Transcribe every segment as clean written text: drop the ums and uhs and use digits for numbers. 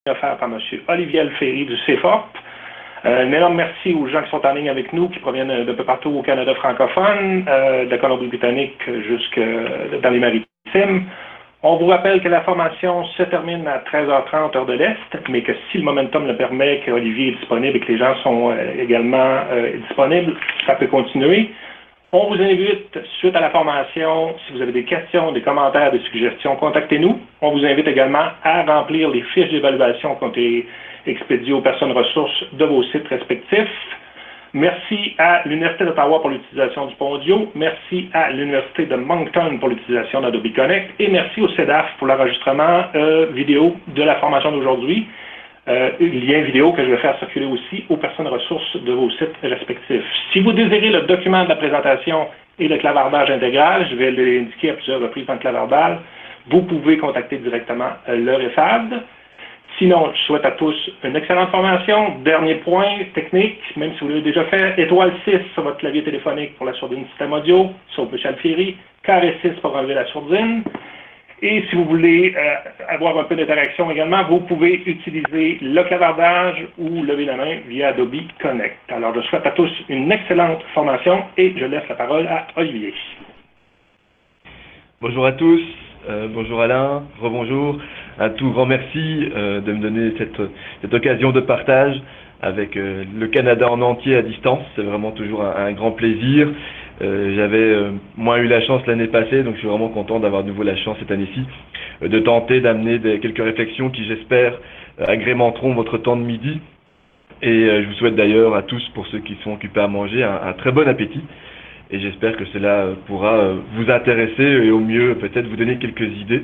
offert par M. Olivier Alféry du CFOP. Un énorme merci aux gens qui sont en ligne avec nous, qui proviennent d'un peu partout au Canada francophone, de la Colombie-Britannique jusque dans les maritimes. On vous rappelle que la formation se termine à 13h30 heure de l'Est, mais que si le momentum le permet, que Olivier est disponible et que les gens sont également disponibles, ça peut continuer. On vous invite, suite à la formation, si vous avez des questions, des commentaires, des suggestions, contactez-nous. On vous invite également à remplir les fiches d'évaluation qui ont été expédiées aux personnes ressources de vos sites respectifs. Merci à l'Université d'Ottawa pour l'utilisation du Pondio. Merci à l'Université de Moncton pour l'utilisation d'Adobe Connect. Et merci au CEDAF pour l'enregistrement vidéo de la formation d'aujourd'hui. Lien vidéo que je vais faire circuler aussi aux personnes ressources de vos sites respectifs. Si vous désirez le document de la présentation et le clavardage intégral, je vais l'indiquer à plusieurs reprises dans le clavardage, vous pouvez contacter directement le REFAD. Sinon, je souhaite à tous une excellente formation. Dernier point technique, même si vous l'avez déjà fait, étoile 6 sur votre clavier téléphonique pour la sourdine système audio, sauf M. Alféry, carré 6 pour enlever la sourdine. Et si vous voulez avoir un peu d'interaction également, vous pouvez utiliser le clavardage ou lever la main via Adobe Connect. Alors, je souhaite à tous une excellente formation et je laisse la parole à Olivier. Bonjour à tous, bonjour Alain, rebonjour. Un tout grand merci de me donner cette occasion de partage avec le Canada en entier à distance. C'est vraiment toujours un grand plaisir. J'avais moins eu la chance l'année passée, donc je suis vraiment content d'avoir de nouveau la chance cette année-ci de tenter d'amener quelques réflexions qui, j'espère, agrémenteront votre temps de midi. Et je vous souhaite d'ailleurs à tous, pour ceux qui sont occupés à manger, un très bon appétit. Et j'espère que cela pourra vous intéresser et au mieux peut-être vous donner quelques idées.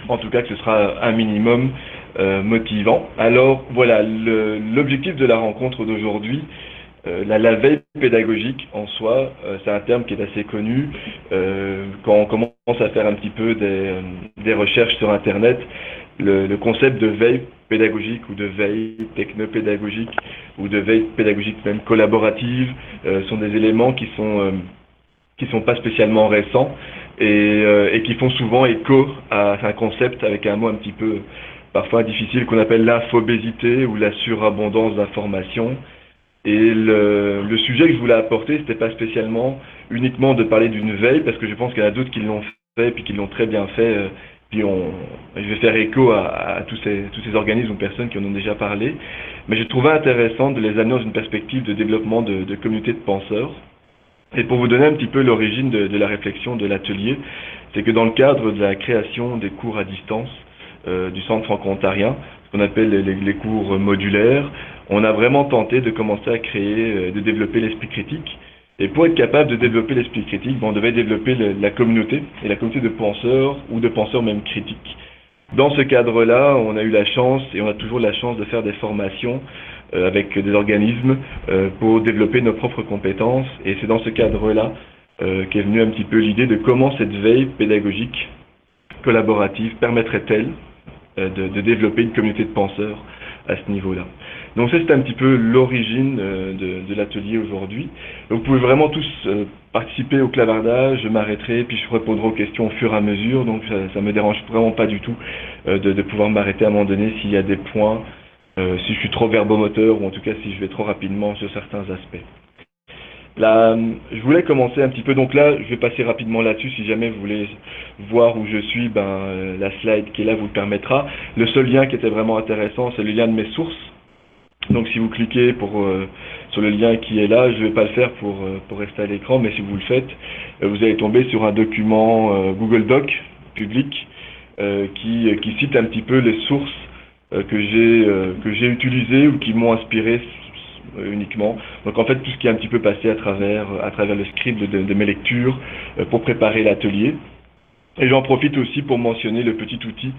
En tout cas, que ce sera un minimum motivant. Alors voilà, l'objectif de la rencontre d'aujourd'hui, la veille pédagogique en soi, c'est un terme qui est assez connu. Quand on commence à faire un petit peu des recherches sur Internet, le concept de veille pédagogique ou de veille technopédagogique ou de veille pédagogique même collaborative sont des éléments qui sont pas spécialement récents et qui font souvent écho à un concept avec un mot un petit peu parfois difficile qu'on appelle l'infobésité ou la surabondance d'informations. Et le sujet que je voulais apporter, c'était pas spécialement uniquement de parler d'une veille, parce que je pense qu'il y en a d'autres qui l'ont fait, puis qui l'ont très bien fait, puis je vais faire écho à tous ces organismes ou personnes qui en ont déjà parlé, mais je trouvais intéressant de les amener dans une perspective de développement de communautés de penseurs. Et pour vous donner un petit peu l'origine de la réflexion de l'atelier, c'est que dans le cadre de la création des cours à distance du Centre franco-ontarien, ce qu'on appelle les cours modulaires, on a vraiment tenté de commencer à créer, de développer l'esprit critique. Et pour être capable de développer l'esprit critique, on devait développer la communauté, et la communauté de penseurs, ou de penseurs même critiques. Dans ce cadre-là, on a eu la chance, et on a toujours la chance de faire des formations avec des organismes pour développer nos propres compétences. Et c'est dans ce cadre-là qu'est venue un petit peu l'idée de comment cette veille pédagogique collaborative permettrait-elle de développer une communauté de penseurs à ce niveau-là. Donc c'est un petit peu l'origine de l'atelier aujourd'hui. Donc vous pouvez vraiment tous participer au clavardage, je m'arrêterai, puis je répondrai aux questions au fur et à mesure, donc ça me dérange vraiment pas du tout de pouvoir m'arrêter à un moment donné s'il y a des points, si je suis trop verbomoteur, ou en tout cas si je vais trop rapidement sur certains aspects. Là, je voulais commencer un petit peu, donc là, je vais passer rapidement là-dessus, si jamais vous voulez voir où je suis, la slide qui est là vous le permettra. Le seul lien qui était vraiment intéressant, c'est le lien de mes sources. Donc si vous cliquez sur le lien qui est là, je ne vais pas le faire pour rester à l'écran, mais si vous le faites, vous allez tomber sur un document Google Doc public qui cite un petit peu les sources que j'ai utilisées ou qui m'ont inspiré uniquement. Donc en fait tout ce qui est un petit peu passé à travers le script de mes lectures pour préparer l'atelier. Et j'en profite aussi pour mentionner le petit outil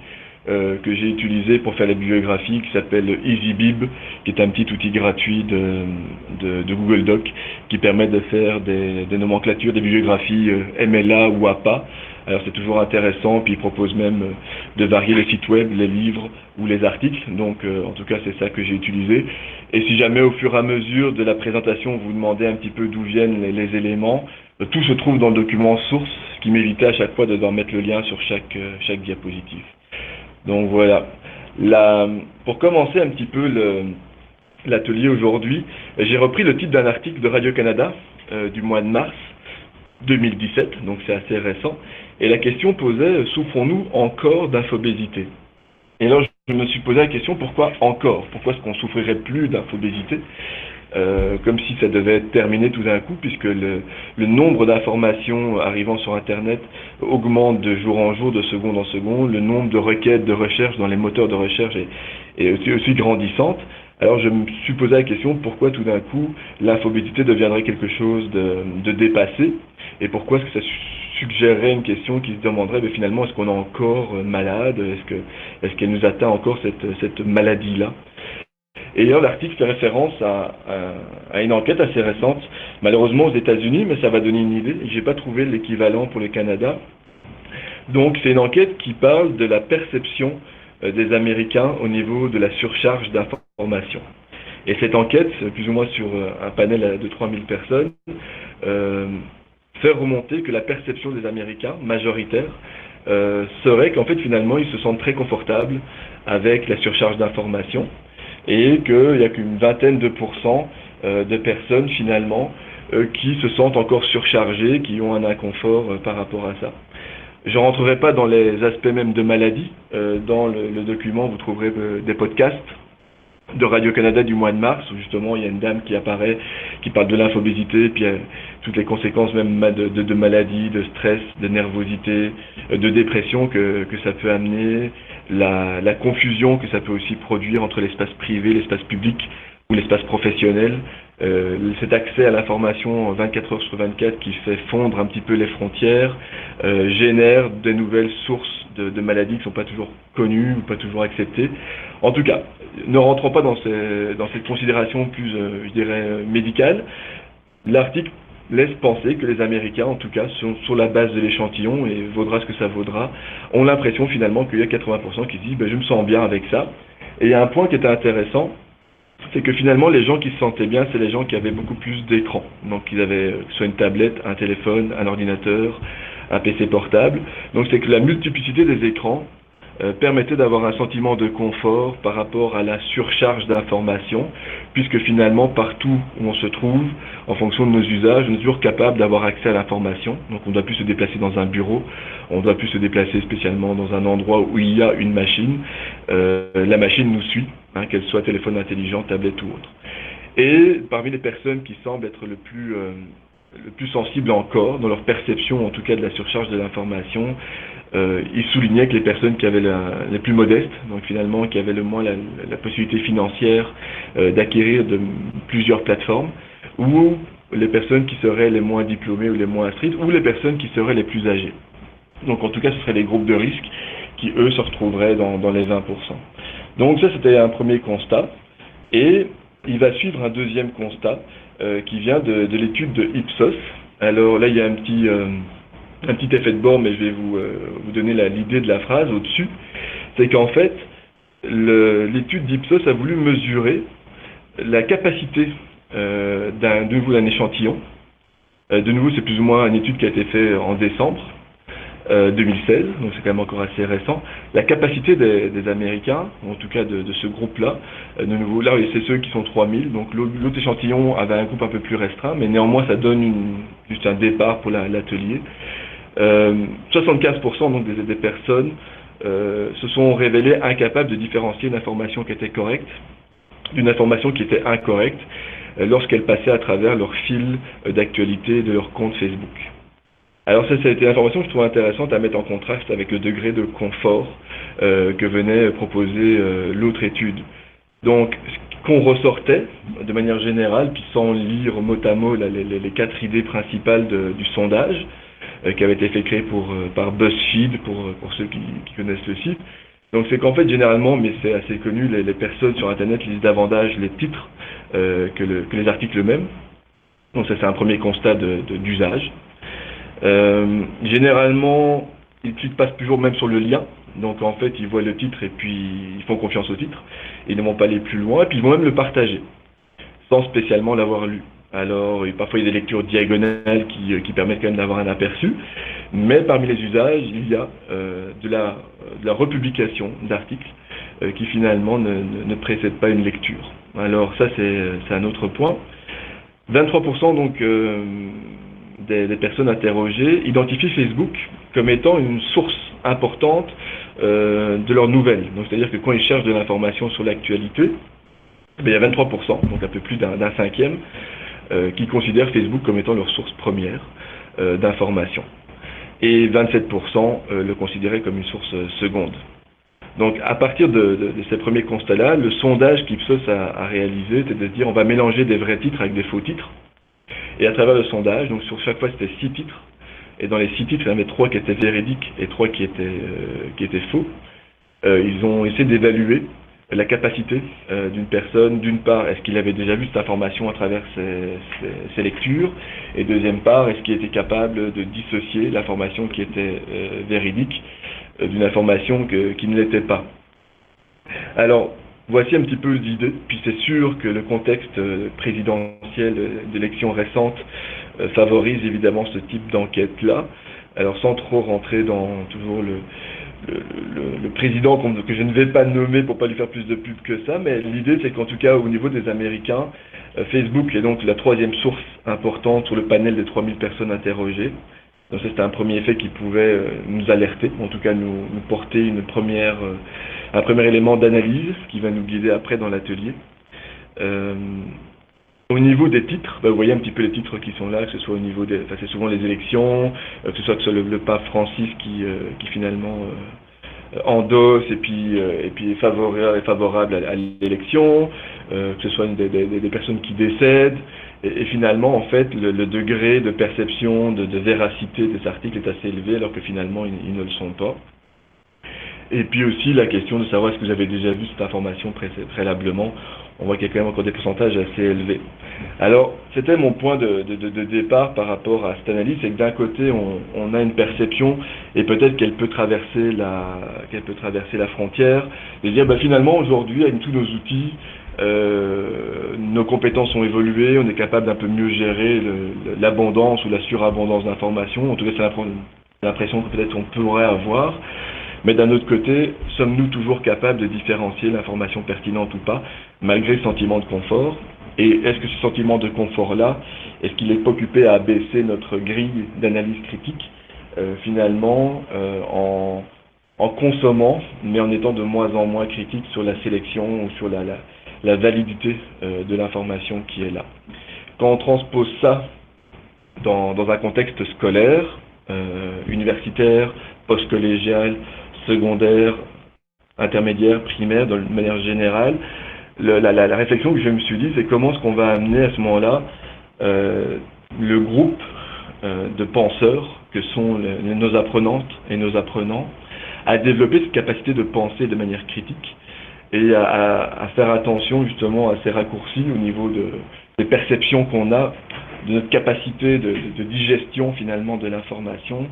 que j'ai utilisé pour faire la bibliographie qui s'appelle EasyBib, qui est un petit outil gratuit de Google Doc qui permet de faire des nomenclatures, des bibliographies MLA ou APA. Alors c'est toujours intéressant, puis il propose même de varier les sites web, les livres ou les articles. Donc en tout cas c'est ça que j'ai utilisé. Et si jamais au fur et à mesure de la présentation vous demandez un petit peu d'où viennent les éléments, tout se trouve dans le document source, ce qui m'évitait à chaque fois de devoir mettre le lien sur chaque diapositive. Donc voilà. Pour commencer un petit peu l'atelier aujourd'hui, j'ai repris le titre d'un article de Radio-Canada du mois de mars 2017, donc c'est assez récent, et la question posait « Souffrons-nous encore d'infobésité ?» Et là, je me suis posé la question, pourquoi encore? Pourquoi est-ce qu'on souffrirait plus d'infobésité? Comme si ça devait être terminé tout d'un coup, puisque le nombre d'informations arrivant sur Internet augmente de jour en jour, de seconde en seconde, le nombre de requêtes de recherche dans les moteurs de recherche est aussi grandissante. Alors je me suis posé la question, pourquoi tout d'un coup l'infobésité deviendrait quelque chose de dépassé, et pourquoi est-ce que ça suggérerait une question qui se demanderait, mais finalement, est-ce qu'on est encore malade? Est-ce qu'elle nous atteint encore cette maladie-là? Et d'ailleurs, l'article fait référence à une enquête assez récente, malheureusement aux États-Unis, mais ça va donner une idée. J'ai pas trouvé l'équivalent pour le Canada. Donc, c'est une enquête qui parle de la perception des Américains au niveau de la surcharge d'informations. Et cette enquête, plus ou moins sur un panel de 3000 personnes, fait remonter que la perception des Américains, majoritaire, serait qu'en fait finalement ils se sentent très confortables avec la surcharge d'informations et qu'il n'y a qu'une vingtaine de pourcents de personnes finalement qui se sentent encore surchargées, qui ont un inconfort par rapport à ça. Je ne rentrerai pas dans les aspects même de maladie. Dans le document, vous trouverez des podcasts de Radio-Canada du mois de mars, où justement il y a une dame qui apparaît, qui parle de l'infobésité, puis toutes les conséquences même de maladie, de stress, de nervosité, de dépression que ça peut amener, la confusion que ça peut aussi produire entre l'espace privé, l'espace public ou l'espace professionnel, cet accès à l'information 24 heures sur 24 qui fait fondre un petit peu les frontières, génère de nouvelles sources de maladies qui ne sont pas toujours connues ou pas toujours acceptées. En tout cas, ne rentrons pas dans cette considération plus, je dirais, médicale. L'article laisse penser que les Américains, en tout cas, sur la base de l'échantillon, et vaudra ce que ça vaudra, ont l'impression finalement qu'il y a 80% qui disent « je me sens bien avec ça ». Et il y a un point qui était intéressant, c'est que finalement les gens qui se sentaient bien, c'est les gens qui avaient beaucoup plus d'écrans. Donc ils avaient soit une tablette, un téléphone, un ordinateur, un PC portable. Donc c'est que la multiplicité des écrans permettait d'avoir un sentiment de confort par rapport à la surcharge d'informations, puisque finalement partout où on se trouve, en fonction de nos usages, on est toujours capable d'avoir accès à l'information. Donc on ne doit plus se déplacer dans un bureau, on ne doit plus se déplacer spécialement dans un endroit où il y a une machine. La machine nous suit, qu'elle soit téléphone intelligent, tablette ou autre. Et parmi les personnes qui semblent être le plus sensibles encore, dans leur perception en tout cas de la surcharge de l'information, il soulignait que les personnes qui avaient les plus modestes, donc finalement qui avaient le moins la possibilité financière d'acquérir de plusieurs plateformes, ou les personnes qui seraient les moins diplômées ou les moins instruites, ou les personnes qui seraient les plus âgées. Donc en tout cas, ce seraient les groupes de risque qui, eux, se retrouveraient dans les 20%. Donc ça, c'était un premier constat. Et il va suivre un deuxième constat qui vient de l'étude de Ipsos. Alors là, il y a un petit effet de bord, mais je vais vous donner l'idée de la phrase au-dessus. C'est qu'en fait, l'étude d'Ipsos a voulu mesurer la capacité d'un échantillon. De nouveau, c'est plus ou moins une étude qui a été faite en décembre 2016, donc c'est quand même encore assez récent. La capacité des Américains, en tout cas de ce groupe-là, de nouveau, là c'est ceux qui sont 3000, donc l'autre échantillon avait un groupe un peu plus restreint, mais néanmoins ça donne juste un départ pour l'atelier. 75% donc des personnes se sont révélées incapables de différencier une information qui était correcte d'une information qui était incorrecte lorsqu'elle passait à travers leur fil d'actualité de leur compte Facebook. Alors ça a été une information que je trouve intéressante à mettre en contraste avec le degré de confort que venait proposer l'autre étude. Donc, ce qu'on ressortait de manière générale, puis sans lire mot à mot les 4 idées principales du sondage, qui avait été fait créer par BuzzFeed, pour ceux qui connaissent le site. Donc c'est qu'en fait, généralement, mais c'est assez connu, les personnes sur Internet lisent davantage les titres que les articles eux-mêmes. Donc ça, c'est un premier constat d'usage. Généralement, ils cliquent pas toujours même sur le lien, donc en fait ils voient le titre et puis ils font confiance au titre, ils ne vont pas aller plus loin, et puis ils vont même le partager, sans spécialement l'avoir lu. Alors parfois il y a des lectures diagonales qui permettent quand même d'avoir un aperçu, mais parmi les usages, il y a de la republication d'articles, qui finalement ne précèdent pas une lecture. Alors ça, c'est un autre point. 23% donc des personnes interrogées identifient Facebook comme étant une source importante de leurs nouvelles. Donc c'est-à-dire que quand ils cherchent de l'information sur l'actualité, il y a 23%, donc un peu plus d'un cinquième, qui considèrent Facebook comme étant leur source première d'information. Et 27% le considéraient comme une source seconde. Donc à partir de ces premiers constats-là, le sondage qu'Ipsos a réalisé, c'était de dire on va mélanger des vrais titres avec des faux titres. Et à travers le sondage, donc sur chaque fois c'était 6 titres, et dans les 6 titres, il y en avait 3 qui étaient véridiques et 3 qui étaient faux. Ils ont essayé d'évaluer la capacité d'une personne, d'une part, est-ce qu'il avait déjà vu cette information à travers ses lectures, et deuxième part, est-ce qu'il était capable de dissocier l'information qui était véridique d'une information qui ne l'était pas. Alors, voici un petit peu l'idée, puis c'est sûr que le contexte présidentiel d'élections récentes favorise évidemment ce type d'enquête-là. Alors, sans trop rentrer dans toujours le président que je ne vais pas nommer pour pas lui faire plus de pub que ça, mais l'idée c'est qu'en tout cas au niveau des Américains, Facebook est donc la 3e source importante sur le panel des 3000 personnes interrogées. Donc ça c'était un premier effet qui pouvait nous alerter, en tout cas nous porter un premier élément d'analyse qui va nous guider après dans l'atelier. Au niveau des titres, vous voyez un petit peu les titres qui sont là, que ce soit au niveau c'est souvent les élections, que ce soit le pape Francis qui finalement endosse et puis est favorable à l'élection, que ce soit des personnes qui décèdent, et finalement en fait le degré de perception, de véracité des articles est assez élevé alors que finalement ils ne le sont pas. Et puis aussi la question de savoir est-ce que vous avez déjà vu cette information préalablement. On voit qu'il y a quand même encore des pourcentages assez élevés. Alors, c'était mon point de départ par rapport à cette analyse, c'est que d'un côté, on a une perception, et peut-être qu'elle peut traverser la frontière, et dire finalement aujourd'hui, avec tous nos outils, nos compétences ont évolué, on est capable d'un peu mieux gérer l'abondance ou la surabondance d'informations. En tout cas, c'est l'impression que peut-être on pourrait avoir. Mais d'un autre côté, sommes-nous toujours capables de différencier l'information pertinente ou pas, malgré ce sentiment de confort? Et est-ce que ce sentiment de confort-là, est-ce qu'il n'est pas occupé à abaisser notre grille d'analyse critique, finalement, en consommant, mais en étant de moins en moins critique sur la sélection ou sur la validité de l'information qui est là? Quand on transpose ça dans un contexte scolaire, universitaire, post-collégial, secondaire, intermédiaire, primaire, de manière générale, la réflexion que je me suis dit, c'est comment est-ce qu'on va amener à ce moment-là le groupe de penseurs que sont nos apprenantes et nos apprenants à développer cette capacité de penser de manière critique et à faire attention justement à ces raccourcis au niveau des perceptions qu'on a, de notre capacité de digestion finalement de l'information,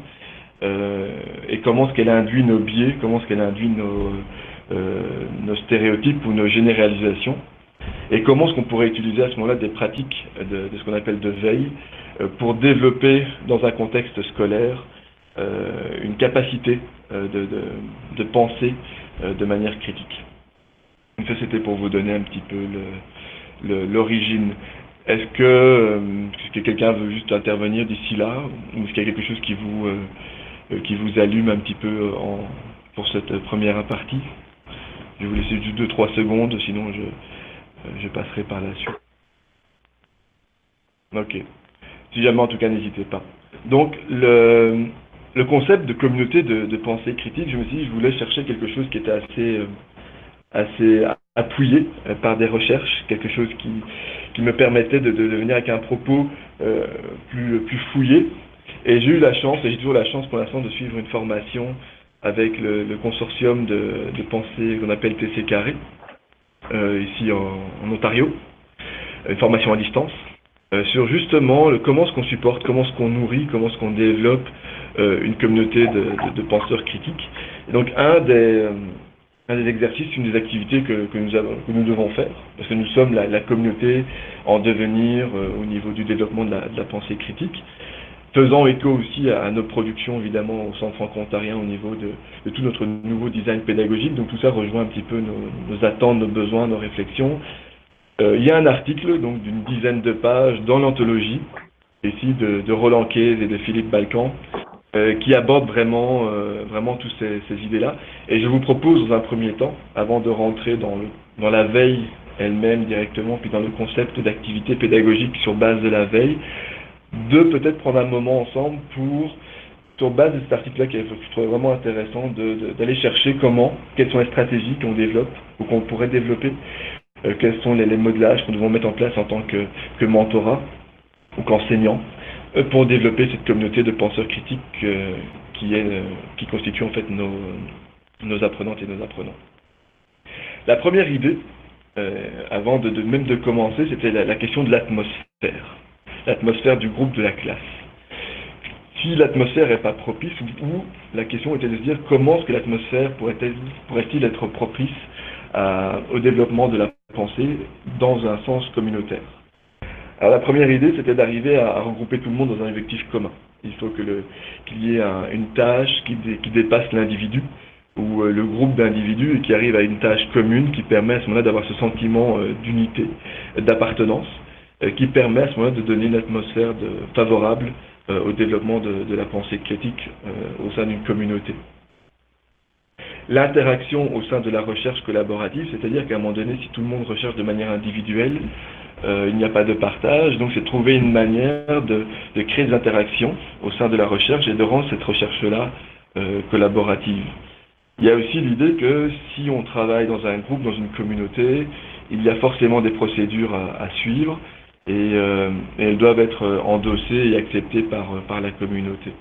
et comment est-ce qu'elle induit nos biais, comment est-ce qu'elle induit nos stéréotypes ou nos généralisations, et comment est-ce qu'on pourrait utiliser à ce moment-là des pratiques de ce qu'on appelle de veille pour développer dans un contexte scolaire une capacité de penser de manière critique. Donc ça c'était pour vous donner un petit peu l'origine. Est-ce que quelqu'un veut juste intervenir d'ici là, ou est-ce qu'il y a quelque chose qui vous allume un petit peu pour cette première partie? Je vais vous laisser juste 2-3 secondes, sinon je passerai par la suite. Ok. Si jamais, en tout cas, n'hésitez pas. Donc, le concept de communauté de pensée critique, je me suis dit, je voulais chercher quelque chose qui était assez appuyé par des recherches, quelque chose qui me permettait de venir avec un propos plus fouillé. Et j'ai eu la chance, et j'ai toujours la chance pour l'instant, de suivre une formation avec le consortium de pensée qu'on appelle TC Carré, ici en Ontario, une formation à distance, sur justement comment est-ce qu'on supporte, comment est-ce qu'on nourrit, comment est-ce qu'on développe une communauté de penseurs critiques. Et donc un des exercices, une des activités que nous devons faire, parce que nous sommes la communauté en devenir au niveau du développement de la pensée critique, faisant écho aussi à nos productions, évidemment, au Centre franco-ontarien au niveau de tout notre nouveau design pédagogique. Donc tout ça rejoint un petit peu nos attentes, nos besoins, nos réflexions. Il y a un article donc d'une dizaine de pages dans l'anthologie, ici de Roland Kayes et de Philippe Balkan, qui aborde vraiment toutes ces idées-là. Et je vous propose dans un premier temps, avant de rentrer dans la veille elle-même directement, puis dans le concept d'activité pédagogique sur base de la veille, de peut-être prendre un moment ensemble pour, sur base de cet article-là que je trouve vraiment intéressant, d'aller chercher quelles sont les stratégies qu'on développe ou qu'on pourrait développer, quels sont les modelages qu'on devons mettre en place en tant que mentorat ou qu'enseignant, pour développer cette communauté de penseurs critiques qui constitue en fait nos apprenantes et nos apprenants. La première idée, avant même de commencer, c'était la question de l'atmosphère du groupe, de la classe. Si l'atmosphère n'est pas propice, ou la question était de se dire comment est-ce que l'atmosphère pourrait-il être propice au développement de la pensée dans un sens communautaire. Alors la première idée, c'était d'arriver à regrouper tout le monde dans un objectif commun. Il faut qu'il y ait une tâche qui dépasse l'individu, ou le groupe d'individus, et qui arrive à une tâche commune qui permet à ce moment-là d'avoir ce sentiment d'unité, d'appartenance, qui permet à ce moment-là de donner une atmosphère favorable au développement de la pensée critique au sein d'une communauté. L'interaction au sein de la recherche collaborative, c'est-à-dire qu'à un moment donné, si tout le monde recherche de manière individuelle, il n'y a pas de partage, donc c'est trouver une manière de créer des interactions au sein de la recherche et de rendre cette recherche-là collaborative. Il y a aussi l'idée que si on travaille dans un groupe, dans une communauté, il y a forcément des procédures à suivre et elles doivent être endossées et acceptées par la communauté.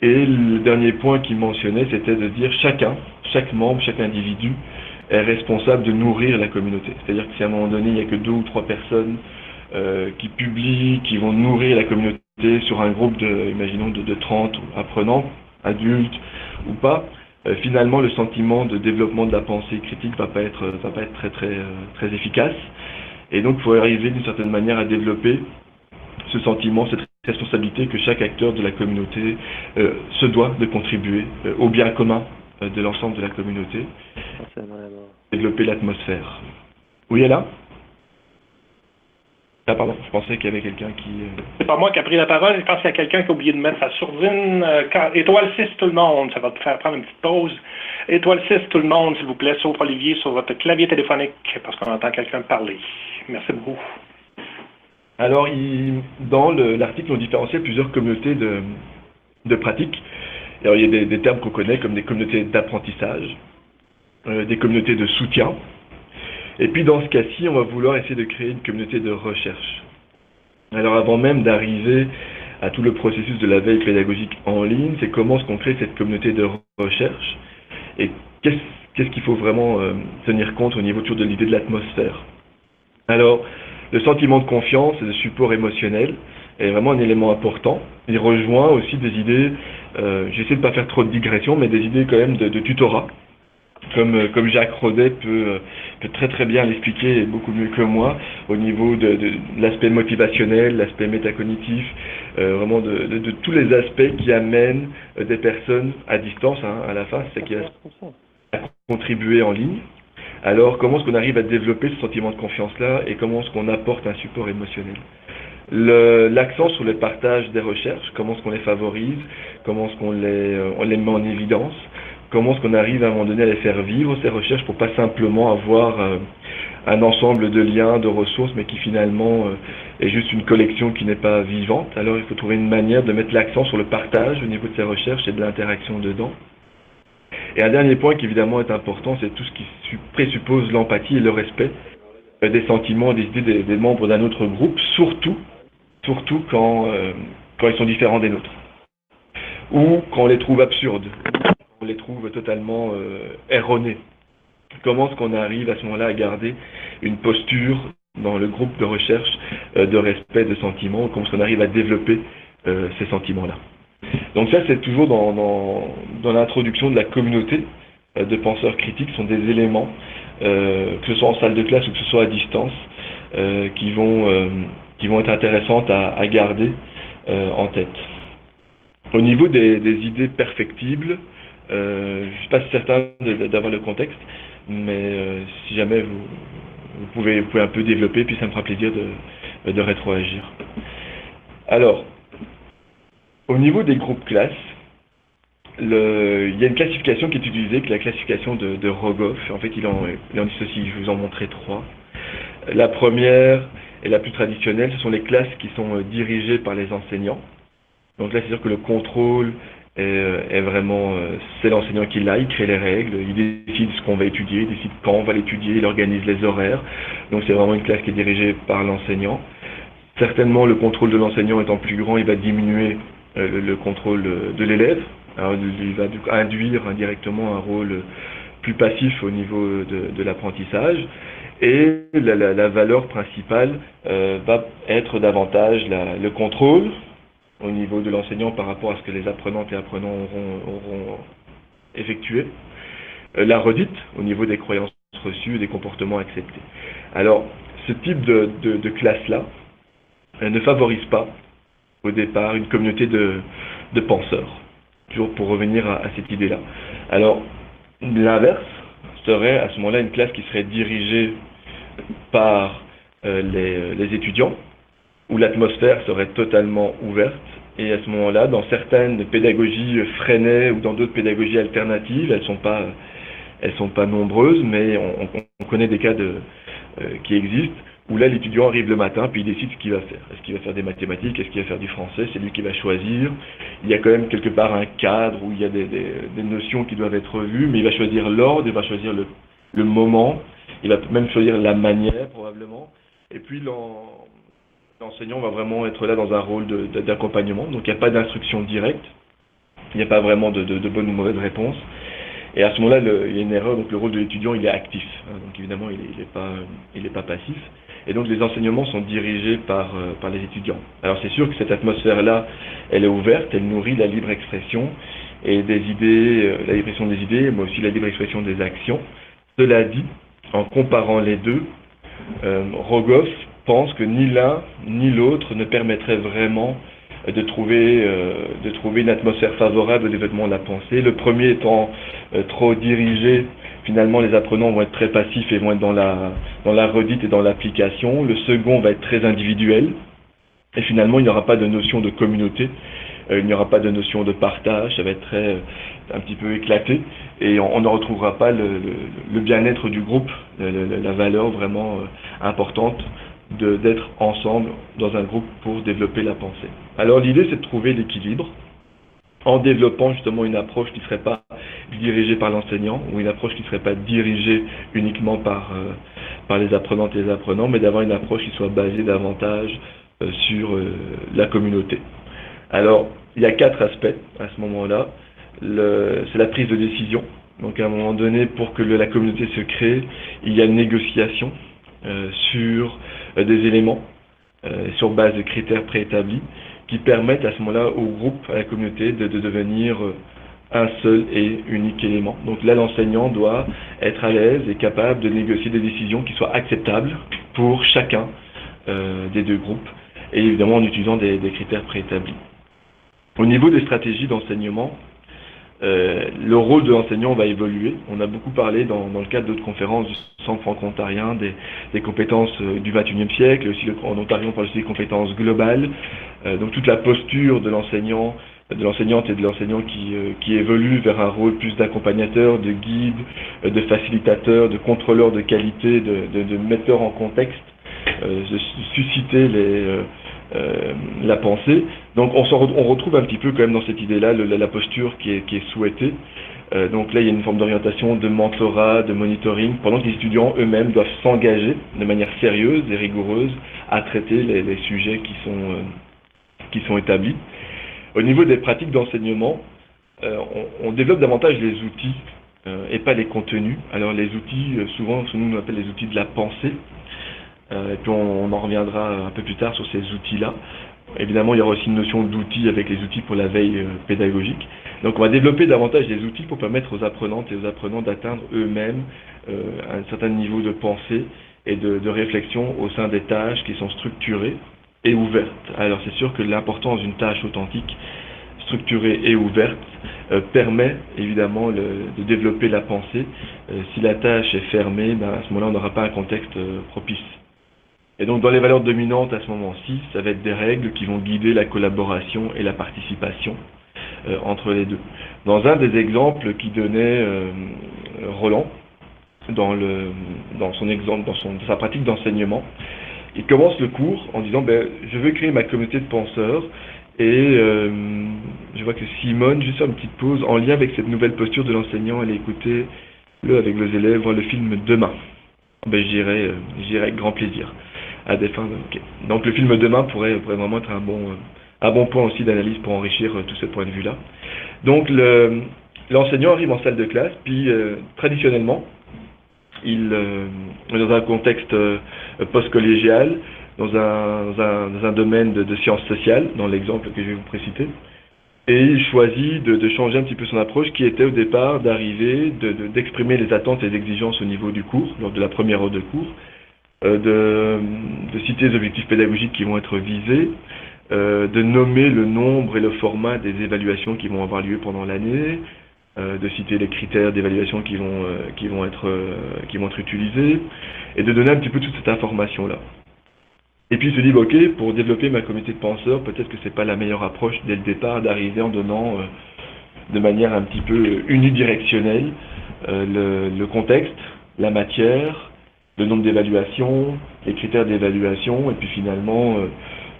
Et le dernier point qu'il mentionnait, c'était de dire chaque membre, chaque individu est responsable de nourrir la communauté. C'est-à-dire que si à un moment donné, il n'y a que 2 ou 3 personnes qui publient, qui vont nourrir la communauté sur un groupe imaginons, de 30 apprenants, adultes ou pas, finalement, le sentiment de développement de la pensée critique va pas être très efficace. Et donc, il faut arriver d'une certaine manière à développer ce sentiment, cette responsabilité que chaque acteur de la communauté se doit de contribuer au bien commun de l'ensemble de la communauté. Développer l'atmosphère. Oui, Alain ? Ah pardon, je pensais qu'il y avait quelqu'un qui... C'est pas moi qui a pris la parole, je pense qu'il y a quelqu'un qui a oublié de mettre sa sourdine. Étoile 6, tout le monde, ça va te faire prendre une petite pause. Étoile 6, tout le monde, s'il vous plaît, sauf Olivier, sur votre clavier téléphonique, parce qu'on entend quelqu'un parler. Merci beaucoup. Alors, dans l'article, on différenciait plusieurs communautés de pratiques. Alors, il y a des termes qu'on connaît comme des communautés d'apprentissage, des communautés de soutien. Et puis dans ce cas-ci, on va vouloir essayer de créer une communauté de recherche. Alors avant même d'arriver à tout le processus de la veille pédagogique en ligne, c'est comment est-ce qu'on crée cette communauté de recherche et qu'est-ce qu'il faut vraiment tenir compte au niveau toujours de l'idée de l'atmosphère. Alors, le sentiment de confiance et de support émotionnel est vraiment un élément important. Il rejoint aussi des idées, j'essaie de ne pas faire trop de digression, mais des idées quand même de tutorat. Comme Jacques Rodet peut très très bien l'expliquer, beaucoup mieux que moi, au niveau de l'aspect motivationnel, l'aspect métacognitif, vraiment de tous les aspects qui amènent des personnes à distance, à la fin, c'est qui à contribuer en ligne. Alors, comment est-ce qu'on arrive à développer ce sentiment de confiance-là et comment est-ce qu'on apporte un support émotionnel ? L'accent sur le partage des recherches, comment est-ce qu'on les favorise, comment est-ce qu'on les met en évidence, comment est-ce qu'on arrive à un moment donné à les faire vivre, ces recherches, pour pas simplement avoir un ensemble de liens, de ressources, mais qui finalement est juste une collection qui n'est pas vivante. Alors il faut trouver une manière de mettre l'accent sur le partage au niveau de ces recherches et de l'interaction dedans. Et un dernier point qui évidemment est important, c'est tout ce qui présuppose l'empathie et le respect des sentiments, des idées des membres d'un autre groupe, surtout quand ils sont différents des nôtres. Ou quand on les trouve absurdes. On les trouve totalement erronés. Comment est-ce qu'on arrive à ce moment-là à garder une posture dans le groupe de recherche de respect de sentiments, comment est-ce qu'on arrive à développer ces sentiments-là. Donc ça, c'est toujours dans l'introduction de la communauté de penseurs critiques, sont des éléments, que ce soit en salle de classe ou que ce soit à distance, qui vont être intéressantes à garder en tête. Au niveau des idées perfectibles, je ne suis pas certain d'avoir le contexte, mais si jamais vous pouvez un peu développer, puis ça me fera plaisir de rétroagir. Alors, au niveau des groupes classes, il y a une classification qui est utilisée, qui est la classification de Rogoff. En fait, il en dissocie, je vous en montrer 3. La première et la plus traditionnelle, ce sont les classes qui sont dirigées par les enseignants. Donc là, c'est sûr que le contrôle est vraiment, c'est l'enseignant qui l'a, il crée les règles, il décide ce qu'on va étudier, il décide quand on va l'étudier, il organise les horaires. Donc c'est vraiment une classe qui est dirigée par l'enseignant. Certainement, le contrôle de l'enseignant étant plus grand, il va diminuer le contrôle de l'élève. Alors, il va induire indirectement un rôle plus passif au niveau de l'apprentissage. Et la valeur principale va être davantage le contrôle au niveau de l'enseignant par rapport à ce que les apprenantes et apprenants auront effectué. La redite au niveau des croyances reçues et des comportements acceptés. Alors, ce type de classe-là ne favorise pas, au départ, une communauté de penseurs. Toujours pour revenir à cette idée-là. Alors, l'inverse serait à ce moment-là une classe qui serait dirigée par les étudiants, où l'atmosphère serait totalement ouverte, et à ce moment-là, dans certaines pédagogies freinées ou dans d'autres pédagogies alternatives, elles sont pas nombreuses, mais on connaît des cas qui existent, où là l'étudiant arrive le matin, puis il décide ce qu'il va faire. Est-ce qu'il va faire des mathématiques, est-ce qu'il va faire du français, c'est lui qui va choisir. Il y a quand même quelque part un cadre où il y a des notions qui doivent être vues, mais il va choisir l'ordre, il va choisir le moment, il va même choisir la manière probablement, et puis l'enseignant va vraiment être là dans un rôle d'accompagnement, donc il n'y a pas d'instruction directe, il n'y a pas vraiment de bonne ou mauvaise réponse. Et à ce moment-là, il y a une erreur, donc le rôle de l'étudiant, il est actif, hein, donc évidemment, il est pas passif. Et donc les enseignements sont dirigés par les étudiants. Alors c'est sûr que cette atmosphère-là, elle est ouverte, elle nourrit la libre expression et des idées, la libre expression des idées, mais aussi la libre expression des actions. Cela dit, en comparant les deux, Rogoff pense que ni l'un ni l'autre ne permettrait vraiment de trouver une atmosphère favorable au développement de la pensée. Le premier étant trop dirigé, finalement les apprenants vont être très passifs et vont être dans la redite et dans l'application. Le second va être très individuel et finalement il n'y aura pas de notion de communauté, il n'y aura pas de notion de partage, ça va être un petit peu éclaté et on ne retrouvera pas le bien-être du groupe, la valeur vraiment importante d'être ensemble dans un groupe pour développer la pensée. Alors l'idée c'est de trouver l'équilibre en développant justement une approche qui ne serait pas dirigée par l'enseignant ou une approche qui ne serait pas dirigée uniquement par les apprenantes et les apprenants, mais d'avoir une approche qui soit basée davantage sur la communauté. Alors il y a 4 aspects à ce moment-là. C'est la prise de décision. Donc à un moment donné, pour que la communauté se crée, il y a une négociation sur des éléments, sur base de critères préétablis, qui permettent à ce moment-là au groupe, à la communauté, de devenir un seul et unique élément. Donc là, l'enseignant doit être à l'aise et capable de négocier des décisions qui soient acceptables pour chacun des deux groupes, et évidemment en utilisant des critères préétablis. Au niveau des stratégies d'enseignement, le rôle de l'enseignant va évoluer. On a beaucoup parlé dans le cadre d'autres conférences du Centre franco-ontarien des compétences du XXIe siècle, aussi en Ontario on parle aussi des compétences globales. Donc toute la posture de l'enseignant, de l'enseignante et de l'enseignant qui évolue vers un rôle plus d'accompagnateur, de guide, de facilitateur, de contrôleur de qualité, de metteur en contexte, de susciter la pensée. Donc on retrouve un petit peu quand même dans cette idée-là la posture qui est souhaitée. Donc là il y a une forme d'orientation, de mentorat, de monitoring, pendant que les étudiants eux-mêmes doivent s'engager de manière sérieuse et rigoureuse à traiter les sujets qui sont établis. Au niveau des pratiques d'enseignement, on développe davantage les outils et pas les contenus. Alors les outils, souvent nous appelle les outils de la pensée. Et puis on en reviendra un peu plus tard sur ces outils-là. Évidemment, il y aura aussi une notion d'outils avec les outils pour la veille pédagogique. Donc on va développer davantage des outils pour permettre aux apprenantes et aux apprenants d'atteindre eux-mêmes un certain niveau de pensée et de réflexion au sein des tâches qui sont structurées et ouverte. Alors c'est sûr que l'importance d'une tâche authentique, structurée et ouverte permet évidemment de développer la pensée. Si la tâche est fermée, à ce moment-là on n'aura pas un contexte propice. Et donc dans les valeurs dominantes à ce moment-ci, ça va être des règles qui vont guider la collaboration et la participation entre les deux. Dans un des exemples qui donnait Roland, dans sa pratique d'enseignement, il commence le cours en disant je veux créer ma communauté de penseurs et je vois que Simone, juste faire une petite pause, en lien avec cette nouvelle posture de l'enseignant, elle écoutait avec les élèves voir le film Demain. J'irai avec grand plaisir. À des fins, okay. Donc le film Demain pourrait vraiment être un bon point aussi d'analyse pour enrichir tout ce point de vue-là. Donc l'enseignant arrive en salle de classe, puis traditionnellement, il est dans un contexte post-collégial, dans un domaine de sciences sociales, dans l'exemple que je vais vous préciter, et il choisit de changer un petit peu son approche qui était au départ d'arriver, d'exprimer les attentes et les exigences au niveau du cours, lors de la première heure de cours, de citer les objectifs pédagogiques qui vont être visés, de nommer le nombre et le format des évaluations qui vont avoir lieu pendant l'année, de citer les critères d'évaluation qui vont être utilisés, et de donner un petit peu toute cette information-là. Et puis il se dit, ok, pour développer ma communauté de penseurs, peut-être que c'est pas la meilleure approche dès le départ d'arriver en donnant de manière un petit peu unidirectionnelle le contexte, la matière, le nombre d'évaluations, les critères d'évaluation, et puis finalement,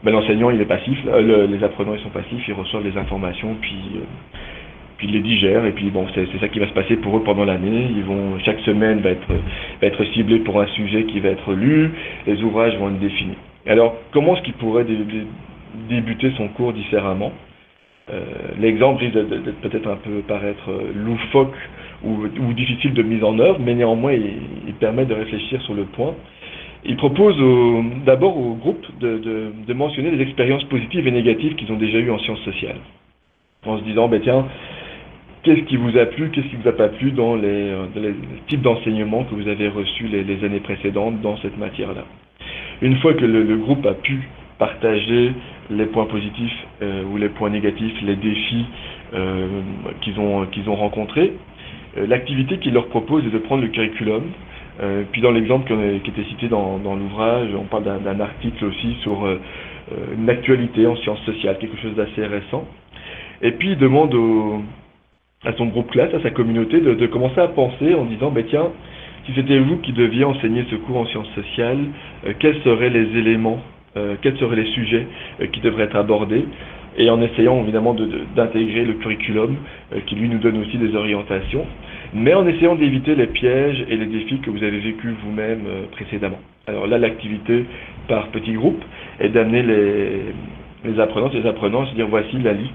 l'enseignant il est passif, les apprenants ils sont passifs, ils reçoivent les informations, puis ils les digèrent, et puis c'est ça qui va se passer pour eux pendant l'année. Chaque semaine va être ciblée pour un sujet qui va être lu, les ouvrages vont être définis. Alors, comment est-ce qu'il pourrait débuter son cours différemment? L'exemple risque de peut-être un peu paraître loufoque ou difficile de mise en œuvre, mais néanmoins il permet de réfléchir sur le point. Il propose d'abord au groupe de mentionner les expériences positives et négatives qu'ils ont déjà eues en sciences sociales, en se disant tiens, qu'est-ce qui vous a plu, qu'est-ce qui ne vous a pas plu dans les types d'enseignements que vous avez reçus les années précédentes dans cette matière-là. Une fois que le groupe a pu partager les points positifs ou les points négatifs, les défis qu'ils ont rencontrés, l'activité qu'il leur propose est de prendre le curriculum. Puis dans l'exemple qui était cité dans l'ouvrage, on parle d'un article aussi sur une actualité en sciences sociales, quelque chose d'assez récent. Et puis il demande à son groupe classe, à sa communauté, de commencer à penser en disant tiens, si c'était vous qui deviez enseigner ce cours en sciences sociales, quels seraient les éléments, quels seraient les sujets qui devraient être abordés, et en essayant évidemment d'intégrer le curriculum qui lui nous donne aussi des orientations, mais en essayant d'éviter les pièges et les défis que vous avez vécus vous-même précédemment. Alors là, l'activité par petits groupes est d'amener les apprenantes et les apprenants à se dire voici la liste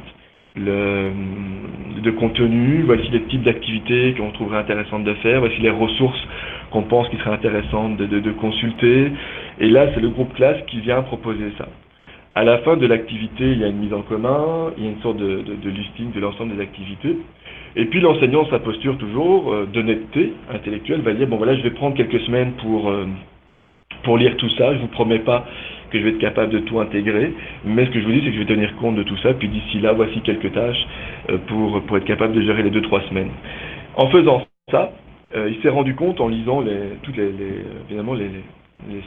de contenu, voici les types d'activités qu'on trouverait intéressantes de faire, voici les ressources qu'on pense qu'il serait intéressantes de consulter. Et là, c'est le groupe classe qui vient proposer ça. À la fin de l'activité, il y a une mise en commun, il y a une sorte de listing de l'ensemble des activités. Et puis l'enseignant, sa posture toujours d'honnêteté intellectuelle, va dire bon voilà, je vais prendre quelques semaines pour lire tout ça. Je vous promets pas que je vais être capable de tout intégrer, mais ce que je vous dis, c'est que je vais tenir compte de tout ça, puis d'ici là, voici quelques tâches pour être capable de gérer les 2-3 semaines. En faisant ça, il s'est rendu compte, en lisant toutes les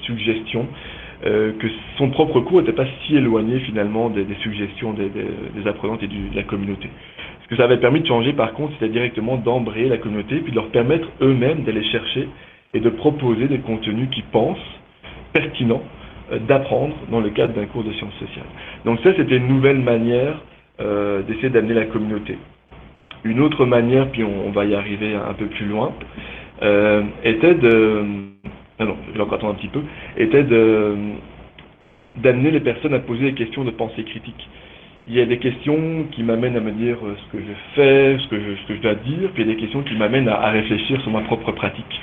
suggestions, que son propre cours n'était pas si éloigné finalement des suggestions des apprenantes et de la communauté. Ce que ça avait permis de changer par contre, c'était directement d'embrayer la communauté, puis de leur permettre eux-mêmes d'aller chercher et de proposer des contenus qu'ils pensent pertinents d'apprendre dans le cadre d'un cours de sciences sociales. Donc ça, c'était une nouvelle manière d'essayer d'amener la communauté. Une autre manière, puis on va y arriver un peu plus loin, était d'amener les personnes à poser des questions de pensée critique. Il y a des questions qui m'amènent à me dire ce que je fais, ce que je dois dire, puis il y a des questions qui m'amènent à réfléchir sur ma propre pratique.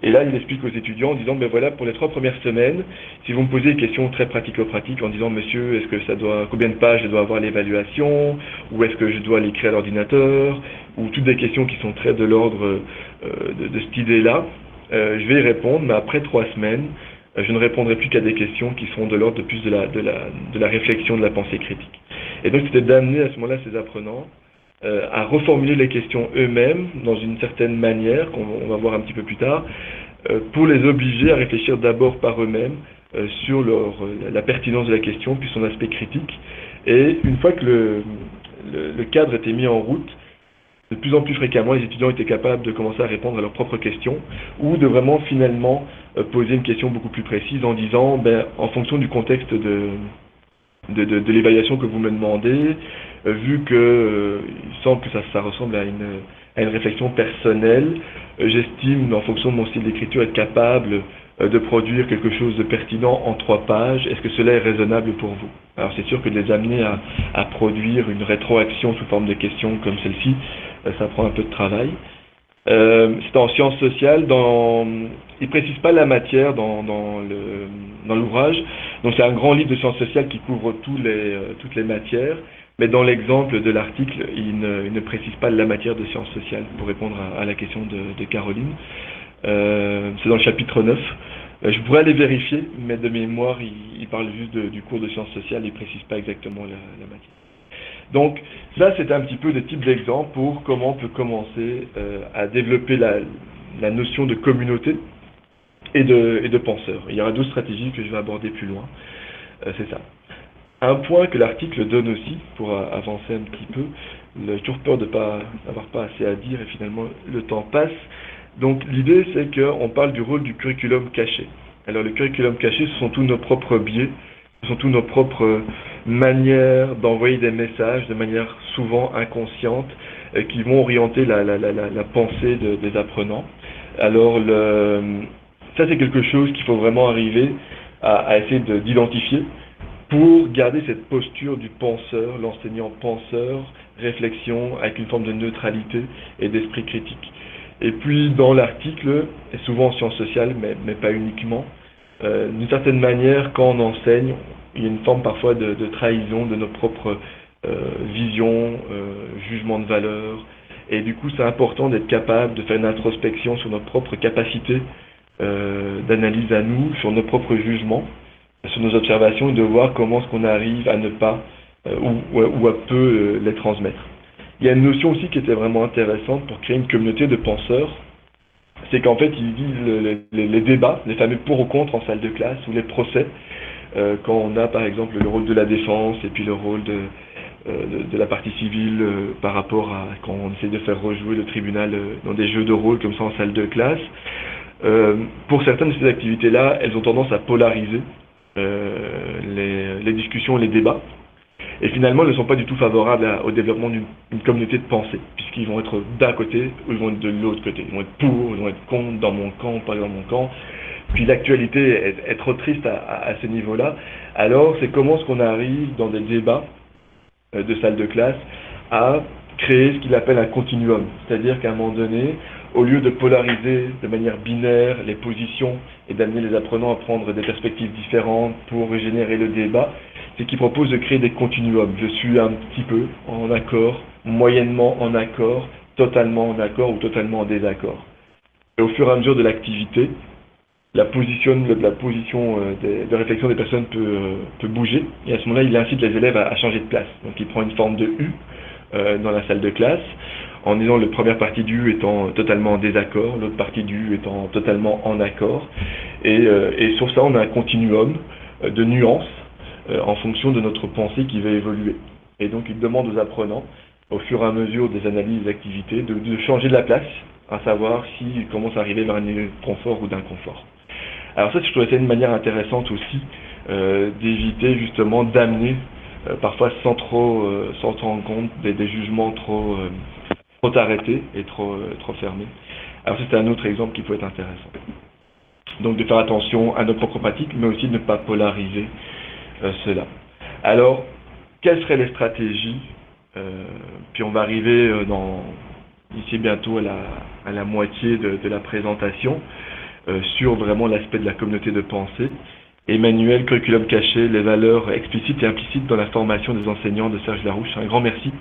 Et là, il explique aux étudiants en disant, voilà, pour les 3 premières semaines, si vous me posez des questions très pratico-pratiques en disant, monsieur, est-ce que combien de pages je dois avoir l'évaluation, ou est-ce que je dois l'écrire à l'ordinateur, ou toutes des questions qui sont très de l'ordre de cette idée-là, je vais y répondre, mais après 3 semaines, je ne répondrai plus qu'à des questions qui seront de l'ordre de plus de la réflexion, de la pensée critique. Et donc c'était d'amener à ce moment-là ces apprenants à reformuler les questions eux-mêmes dans une certaine manière, qu'on va voir un petit peu plus tard, pour les obliger à réfléchir d'abord par eux-mêmes sur la pertinence de la question, puis son aspect critique. Et une fois que le cadre était mis en route, de plus en plus fréquemment, les étudiants étaient capables de commencer à répondre à leurs propres questions ou de vraiment finalement poser une question beaucoup plus précise en disant, en fonction du contexte de l'évaluation que vous me demandez, vu que il semble que ça ressemble à une réflexion personnelle, j'estime, en fonction de mon style d'écriture, être capable de produire quelque chose de pertinent en 3 pages. Est-ce que cela est raisonnable pour vous? Alors c'est sûr que de les amener à produire une rétroaction sous forme de questions comme celle-ci, ça prend un peu de travail. C'est en sciences sociales, il ne précise pas la matière dans l'ouvrage, donc c'est un grand livre de sciences sociales qui couvre toutes les matières, mais dans l'exemple de l'article, il ne précise pas la matière de sciences sociales, pour répondre à la question de Caroline. C'est dans le chapitre 9. Je pourrais aller vérifier, mais de mémoire, il parle juste du cours de sciences sociales, il ne précise pas exactement la matière. Donc, ça, c'est un petit peu des types d'exemples pour comment on peut commencer à développer la notion de communauté et de penseur. Il y aura 12 stratégies que je vais aborder plus loin. C'est ça. Un point que l'article donne aussi, pour avancer un petit peu, j'ai toujours peur de n'avoir pas assez à dire et finalement le temps passe. Donc l'idée, c'est qu'on parle du rôle du curriculum caché. Alors le curriculum caché, ce sont tous nos propres biais, ce sont tous nos propres manières d'envoyer des messages de manière souvent inconsciente qui vont orienter la pensée des apprenants. Alors ça, c'est quelque chose qu'il faut vraiment arriver à essayer d'identifier pour garder cette posture du penseur, l'enseignant penseur, réflexion avec une forme de neutralité et d'esprit critique. Et puis dans l'article, et souvent en sciences sociales, mais pas uniquement, d'une certaine manière, quand on enseigne, il y a une forme parfois de trahison de nos propres visions, jugements de valeur, et du coup c'est important d'être capable de faire une introspection sur notre propre capacité d'analyse à nous, sur nos propres jugements, sur nos observations, et de voir comment est-ce qu'on arrive à ne pas ou à peu les transmettre. Il y a une notion aussi qui était vraiment intéressante pour créer une communauté de penseurs, c'est qu'en fait ils visent les débats, les fameux pour ou contre en salle de classe, ou les procès, quand on a par exemple le rôle de la défense et puis le rôle de la partie civile par rapport à quand on essaie de faire rejouer le tribunal dans des jeux de rôle comme ça en salle de classe. Pour certaines de ces activités-là, elles ont tendance à polariser les discussions, les débats, et finalement elles ne sont pas du tout favorables au développement d'une communauté de pensée, puisqu'ils vont être d'un côté ou ils vont être de l'autre côté, ils vont être pour, ils vont être contre, dans mon camp, pas dans mon camp. Puis l'actualité est trop triste à ce niveau-là. Alors c'est comment est-ce qu'on arrive dans des débats de salle de classe à créer ce qu'il appelle un continuum, c'est-à-dire qu'à un moment donné, au lieu de polariser de manière binaire les positions et d'amener les apprenants à prendre des perspectives différentes pour régénérer le débat, c'est qu'il propose de créer des continuums. Je suis un petit peu en accord, moyennement en accord, totalement en accord ou totalement en désaccord. Et au fur et à mesure de l'activité, la position de réflexion des personnes peut bouger, et à ce moment-là, il incite les élèves à changer de place. Donc il prend une forme de U dans la salle de classe, en disant la première partie du U étant totalement en désaccord, l'autre partie du U étant totalement en accord, et sur ça on a un continuum de nuances en fonction de notre pensée qui va évoluer. Et donc il demande aux apprenants, au fur et à mesure des analyses d'activités, de changer de la place, à savoir s'ils commencent à arriver vers un niveau de confort ou d'inconfort. Alors ça, je trouvais ça une manière intéressante aussi d'éviter justement d'amener, parfois sans trop rendre compte, des jugements trop arrêtés et trop fermés. Alors c'était un autre exemple qui pouvait être intéressant. Donc de faire attention à nos propres pratiques, mais aussi de ne pas polariser cela. Alors, quelles seraient les stratégies puis on va arriver ici bientôt à la moitié de la présentation sur vraiment l'aspect de la communauté de pensée. Emmanuel, curriculum caché, les valeurs explicites et implicites dans la formation des enseignants de Serge Larouche. Un grand merci.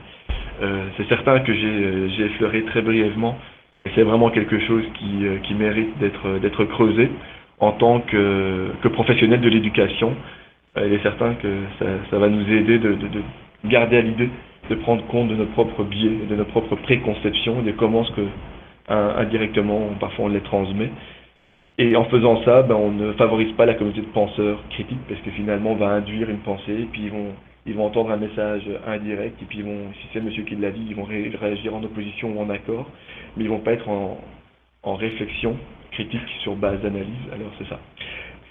C'est certain que j'ai effleuré très brièvement, et c'est vraiment quelque chose qui mérite d'être creusé. en tant que professionnels de l'éducation, il est certain que ça va nous aider de garder à l'idée, de prendre compte de nos propres biais, de nos propres préconceptions, de comment ce que indirectement, parfois on les transmet. Et en faisant ça, on ne favorise pas la communauté de penseurs critiques, parce que finalement on va induire une pensée, et puis ils vont entendre un message indirect, et puis si c'est le monsieur qui l'a dit, ils vont réagir en opposition ou en accord, mais ils vont pas être en réflexion critique sur base d'analyse. Alors c'est ça.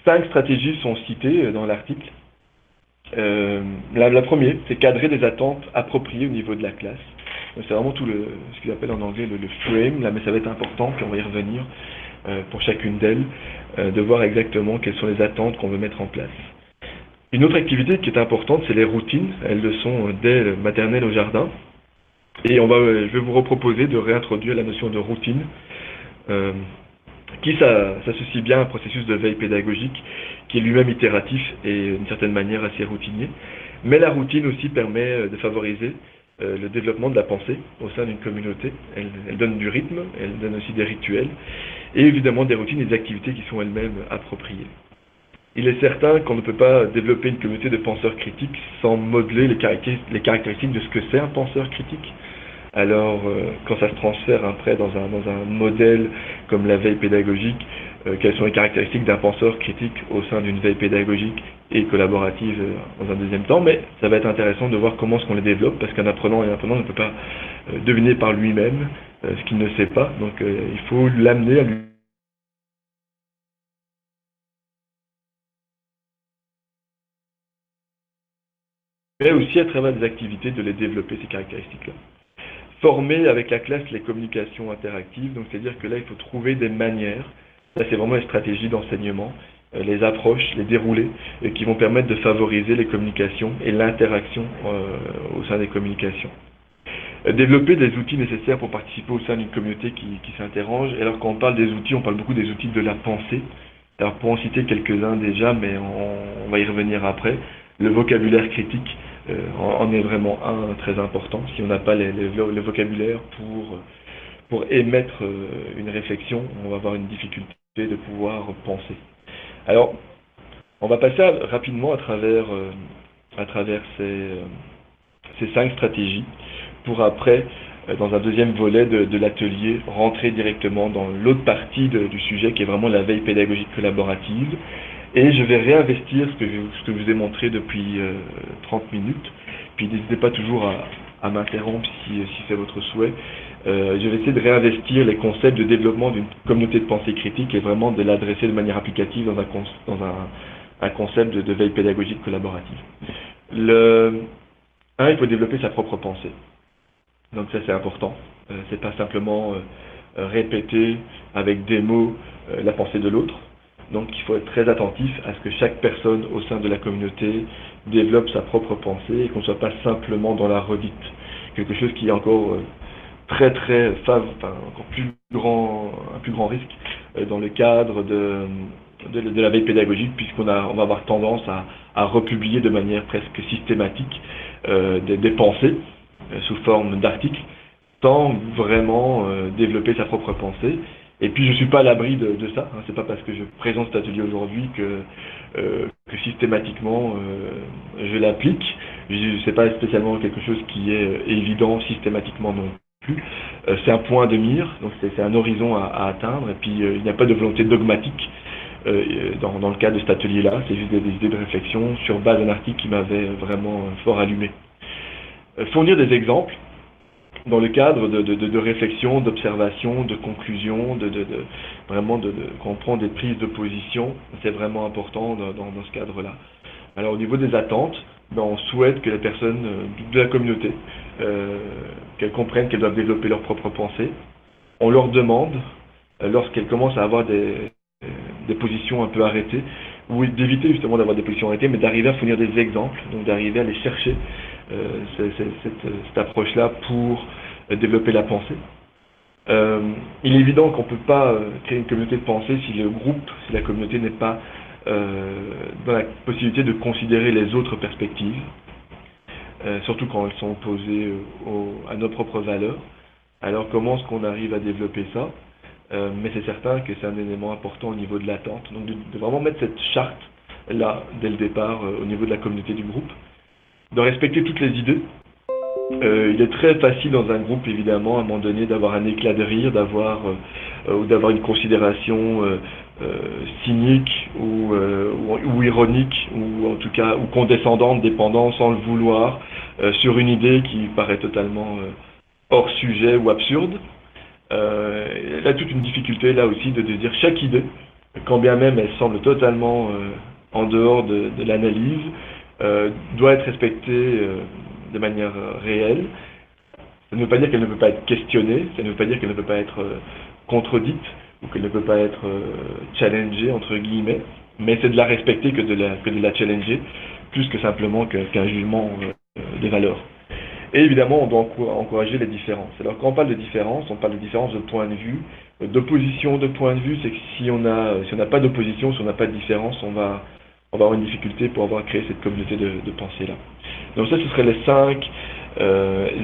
5 stratégies sont citées dans l'article. La première, c'est cadrer des attentes appropriées au niveau de la classe. C'est vraiment tout ce qu'ils appellent en anglais le frame, là, mais ça va être important, puis on va y revenir pour chacune d'elles, de voir exactement quelles sont les attentes qu'on veut mettre en place. Une autre activité qui est importante, c'est les routines. Elles le sont dès le maternel au jardin. Et je vais vous reproposer de réintroduire la notion de routine, qui s'associe bien à un processus de veille pédagogique qui est lui-même itératif et d'une certaine manière assez routinier. Mais la routine aussi permet de favoriser le développement de la pensée au sein d'une communauté. Elle donne du rythme, elle donne aussi des rituels, et évidemment des routines et des activités qui sont elles-mêmes appropriées. Il est certain qu'on ne peut pas développer une communauté de penseurs critiques sans modeler les caractéristiques de ce que c'est un penseur critique. Alors, quand ça se transfère après dans un modèle comme la veille pédagogique, quelles sont les caractéristiques d'un penseur critique au sein d'une veille pédagogique et collaborative dans un deuxième temps, mais ça va être intéressant de voir comment est-ce qu'on les développe, parce qu'un apprenant et un apprenant ne peut pas deviner par lui-même ce qu'il ne sait pas, donc il faut l'amener à lui. Mais aussi à travers des activités de les développer, ces caractéristiques-là. Former avec la classe les communications interactives, donc c'est-à-dire que là il faut trouver des manières, ça c'est vraiment une stratégie d'enseignement, les approches, les déroulés, qui vont permettre de favoriser les communications et l'interaction au sein des communications. Développer des outils nécessaires pour participer au sein d'une communauté qui s'interroge, et alors quand on parle des outils, on parle beaucoup des outils de la pensée. Alors pour en citer quelques-uns déjà, mais on va y revenir après, le vocabulaire critique en est vraiment un très important. Si on n'a pas le vocabulaire pour émettre une réflexion, on va avoir une difficulté de pouvoir penser. Alors, on va passer rapidement à travers ces 5 stratégies pour après, dans un deuxième volet de l'atelier, rentrer directement dans l'autre partie du sujet qui est vraiment la veille pédagogique collaborative. Et je vais réinvestir ce que je vous ai montré depuis 30 minutes. Puis n'hésitez pas toujours à m'interrompre si c'est votre souhait. Je vais essayer de réinvestir les concepts de développement d'une communauté de pensée critique et vraiment de l'adresser de manière applicative dans un concept de veille pédagogique collaborative. Il faut développer sa propre pensée. Donc ça c'est important. C'est pas simplement répéter avec des mots la pensée de l'autre. Donc il faut être très attentif à ce que chaque personne au sein de la communauté développe sa propre pensée et qu'on ne soit pas simplement dans la redite. Quelque chose qui est encore encore un plus grand risque dans le cadre de la veille pédagogique, puisqu'on va avoir tendance à republier de manière presque systématique des pensées sous forme d'articles, sans vraiment développer sa propre pensée. Et puis je ne suis pas à l'abri de ça, hein. C'est pas parce que je présente cet atelier aujourd'hui que systématiquement je l'applique. C'est pas spécialement quelque chose qui est évident systématiquement non plus. C'est un point de mire, donc c'est un horizon à atteindre, et puis il n'y a pas de volonté dogmatique dans le cadre de cet atelier-là, c'est juste des idées de réflexion sur base d'un article qui m'avait vraiment fort allumé. Fournir des exemples dans le cadre de réflexion, d'observation, de conclusion, vraiment quand on prend des prises de position, c'est vraiment important dans ce cadre-là. Alors au niveau des attentes, on souhaite que les personnes de la communauté, qu'elles comprennent qu'elles doivent développer leur propre pensée. On leur demande, lorsqu'elles commencent à avoir des positions un peu arrêtées, ou d'éviter justement d'avoir des positions arrêtées, mais d'arriver à fournir des exemples, donc d'arriver à les chercher, cette approche-là pour développer la pensée. Il est évident qu'on ne peut pas créer une communauté de pensée si la communauté n'est pas dans la possibilité de considérer les autres perspectives, surtout quand elles sont opposées à nos propres valeurs. Alors comment est-ce qu'on arrive à développer ça? mais c'est certain que c'est un élément important au niveau de l'attente. Donc de vraiment mettre cette charte-là, dès le départ, au niveau de la communauté du groupe, de respecter toutes les idées. Il est très facile dans un groupe, évidemment, à un moment donné, d'avoir un éclat de rire, ou d'avoir une considération cynique ou ironique, ou en tout cas ou condescendante, dépendant, sans le vouloir, sur une idée qui paraît totalement hors sujet ou absurde. Il y a toute une difficulté là aussi de dire chaque idée, quand bien même elle semble totalement en dehors de l'analyse, doit être respectée de manière réelle. Ça ne veut pas dire qu'elle ne peut pas être questionnée, ça ne veut pas dire qu'elle ne peut pas être contredite, ou qu'elle ne peut pas être challengée, entre guillemets, mais c'est de la respecter que de la challenger, plus que simplement qu'un jugement des valeurs. Et évidemment, on doit encourager les différences. Alors quand on parle de différence, on parle de différence de point de vue, d'opposition de point de vue, c'est que si on n'a pas d'opposition, si on n'a pas de différence, on va avoir une difficulté pour avoir créé cette communauté de pensée-là. Donc ça, ce seraient les 5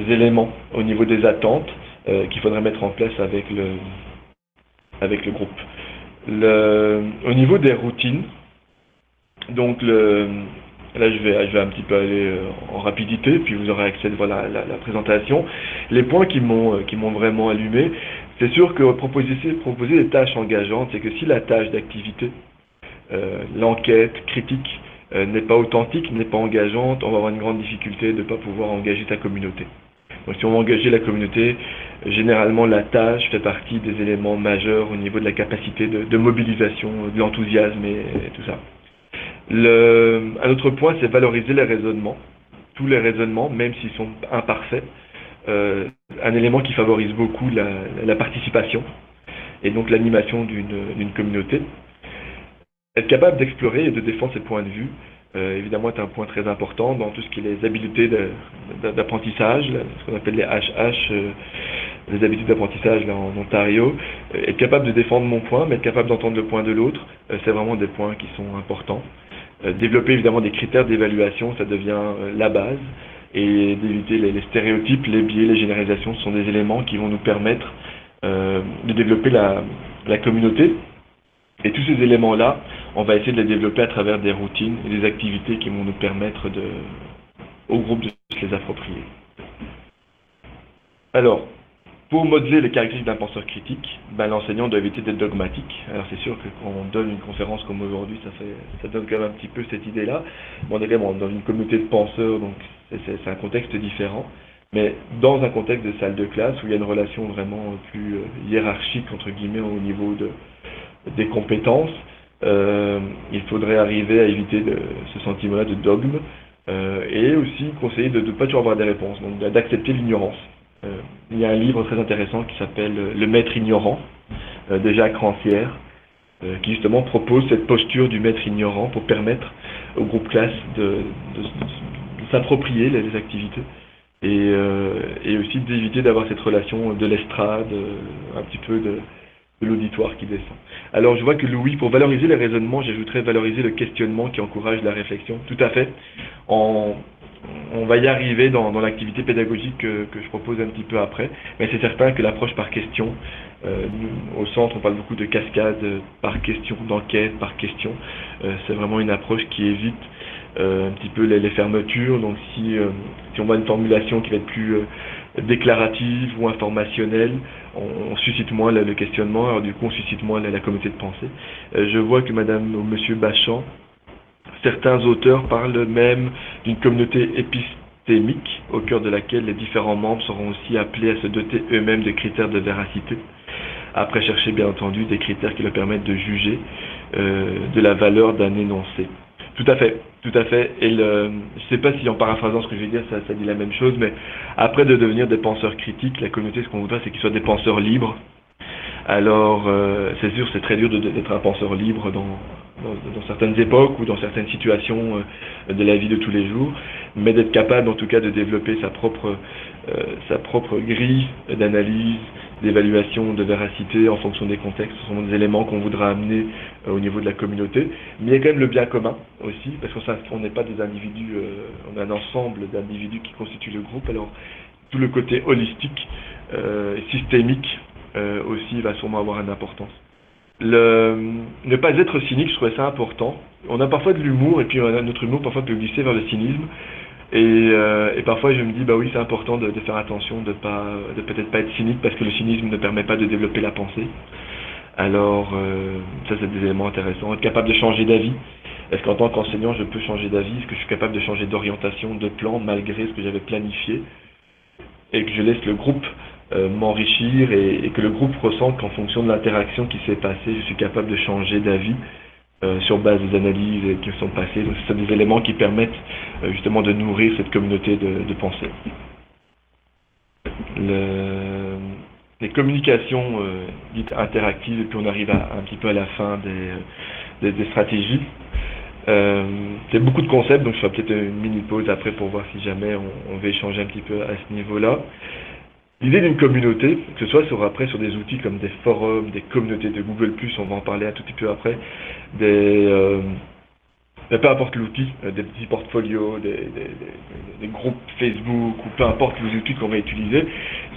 éléments au niveau des attentes qu'il faudrait mettre en place avec le groupe. Au niveau des routines, donc là je vais un petit peu aller en rapidité, puis vous aurez accès à la présentation. Les points qui m'ont vraiment allumé, c'est sûr que proposer des tâches engageantes, c'est que si la tâche d'activité, l'enquête critique, n'est pas authentique, n'est pas engageante, on va avoir une grande difficulté de ne pas pouvoir engager sa communauté. Donc si on veut engager la communauté, généralement la tâche fait partie des éléments majeurs au niveau de la capacité de mobilisation, de l'enthousiasme et tout ça. Un autre point, c'est valoriser les raisonnements, tous les raisonnements, même s'ils sont imparfaits. Un élément qui favorise beaucoup la participation et donc l'animation d'une communauté. Être capable d'explorer et de défendre ses points de vue, évidemment, est un point très important dans tout ce qui est les habiletés d'apprentissage, ce qu'on appelle les HH, les habitudes d'apprentissage là, en Ontario. Être capable de défendre mon point, mais être capable d'entendre le point de l'autre, c'est vraiment des points qui sont importants. Développer évidemment des critères d'évaluation, ça devient la base, et d'éviter les stéréotypes, les biais, les généralisations, ce sont des éléments qui vont nous permettre de développer la communauté. Et tous ces éléments-là, on va essayer de les développer à travers des routines et des activités qui vont nous permettre au groupe de se les approprier. Alors, pour modeler les caractéristiques d'un penseur critique, l'enseignant doit éviter d'être dogmatique. Alors c'est sûr que quand on donne une conférence comme aujourd'hui, ça donne quand même un petit peu cette idée-là. On est vraiment dans une communauté de penseurs, donc c'est un contexte différent. Mais dans un contexte de salle de classe, où il y a une relation vraiment plus hiérarchique, entre guillemets, au niveau des compétences, il faudrait arriver à éviter ce sentiment-là de dogme, et aussi conseiller de ne pas toujours avoir des réponses, donc d'accepter l'ignorance. Il y a un livre très intéressant qui s'appelle Le Maître ignorant, de Jacques Rancière, qui justement propose cette posture du maître ignorant pour permettre au groupe classe de s'approprier les activités et aussi d'éviter d'avoir cette relation de l'estrade, un petit peu de l'auditoire qui descend. Alors je vois que Louis, pour valoriser les raisonnements, j'ajouterais valoriser le questionnement qui encourage la réflexion. Tout à fait. On va y arriver dans l'activité pédagogique que je propose un petit peu après, mais c'est certain que l'approche par question, au centre on parle beaucoup de cascade par question, d'enquête par question, c'est vraiment une approche qui évite un petit peu les fermetures. Donc si on voit une formulation qui va être plus déclarative ou informationnelle, on suscite moins le questionnement, alors du coup on suscite moins la communauté de pensée. Je vois que madame ou monsieur Bachand, certains auteurs parlent même d'une communauté épistémique, au cœur de laquelle les différents membres seront aussi appelés à se doter eux-mêmes de critères de véracité, après chercher bien entendu des critères qui leur permettent de juger de la valeur d'un énoncé. Tout à fait, tout à fait. Et je ne sais pas si en paraphrasant ce que je vais dire, ça dit la même chose, mais après de devenir des penseurs critiques, la communauté, ce qu'on voudrait, c'est qu'ils soient des penseurs libres. Alors, c'est sûr, c'est très dur d'être un penseur libre dans certaines époques ou dans certaines situations de la vie de tous les jours, mais d'être capable en tout cas de développer sa propre grille d'analyse, d'évaluation, de véracité en fonction des contextes. Ce sont des éléments qu'on voudra amener au niveau de la communauté. Mais il y a quand même le bien commun aussi, parce qu'on n'est pas des individus, on a un ensemble d'individus qui constituent le groupe. Alors tout le côté holistique, systémique, aussi va sûrement avoir une importance. Ne pas être cynique, je trouvais ça important. On a parfois de l'humour, et puis notre humour parfois peut glisser vers le cynisme. Et parfois je me dis, bah oui, c'est important de faire attention, de peut-être pas être cynique, parce que le cynisme ne permet pas de développer la pensée. Alors, ça c'est des éléments intéressants. Être capable de changer d'avis. Est-ce qu'en tant qu'enseignant, je peux changer d'avis? Est-ce que je suis capable de changer d'orientation, de plan, malgré ce que j'avais planifié? Et que je laisse le groupe m'enrichir et que le groupe ressente qu'en fonction de l'interaction qui s'est passée, je suis capable de changer d'avis sur base des analyses qui sont passées. Donc, ce sont des éléments qui permettent justement de nourrir cette communauté de pensée. Les communications dites interactives, et puis on arrive un petit peu à la fin des stratégies. C'est beaucoup de concepts, donc je ferai peut-être une mini pause après pour voir si jamais on veut échanger un petit peu à ce niveau-là. L'idée d'une communauté, que ce soit sur des outils comme des forums, des communautés de Google+, on va en parler un tout petit peu après, peu importe l'outil, des petits portfolios, des groupes Facebook, ou peu importe les outils qu'on va utiliser,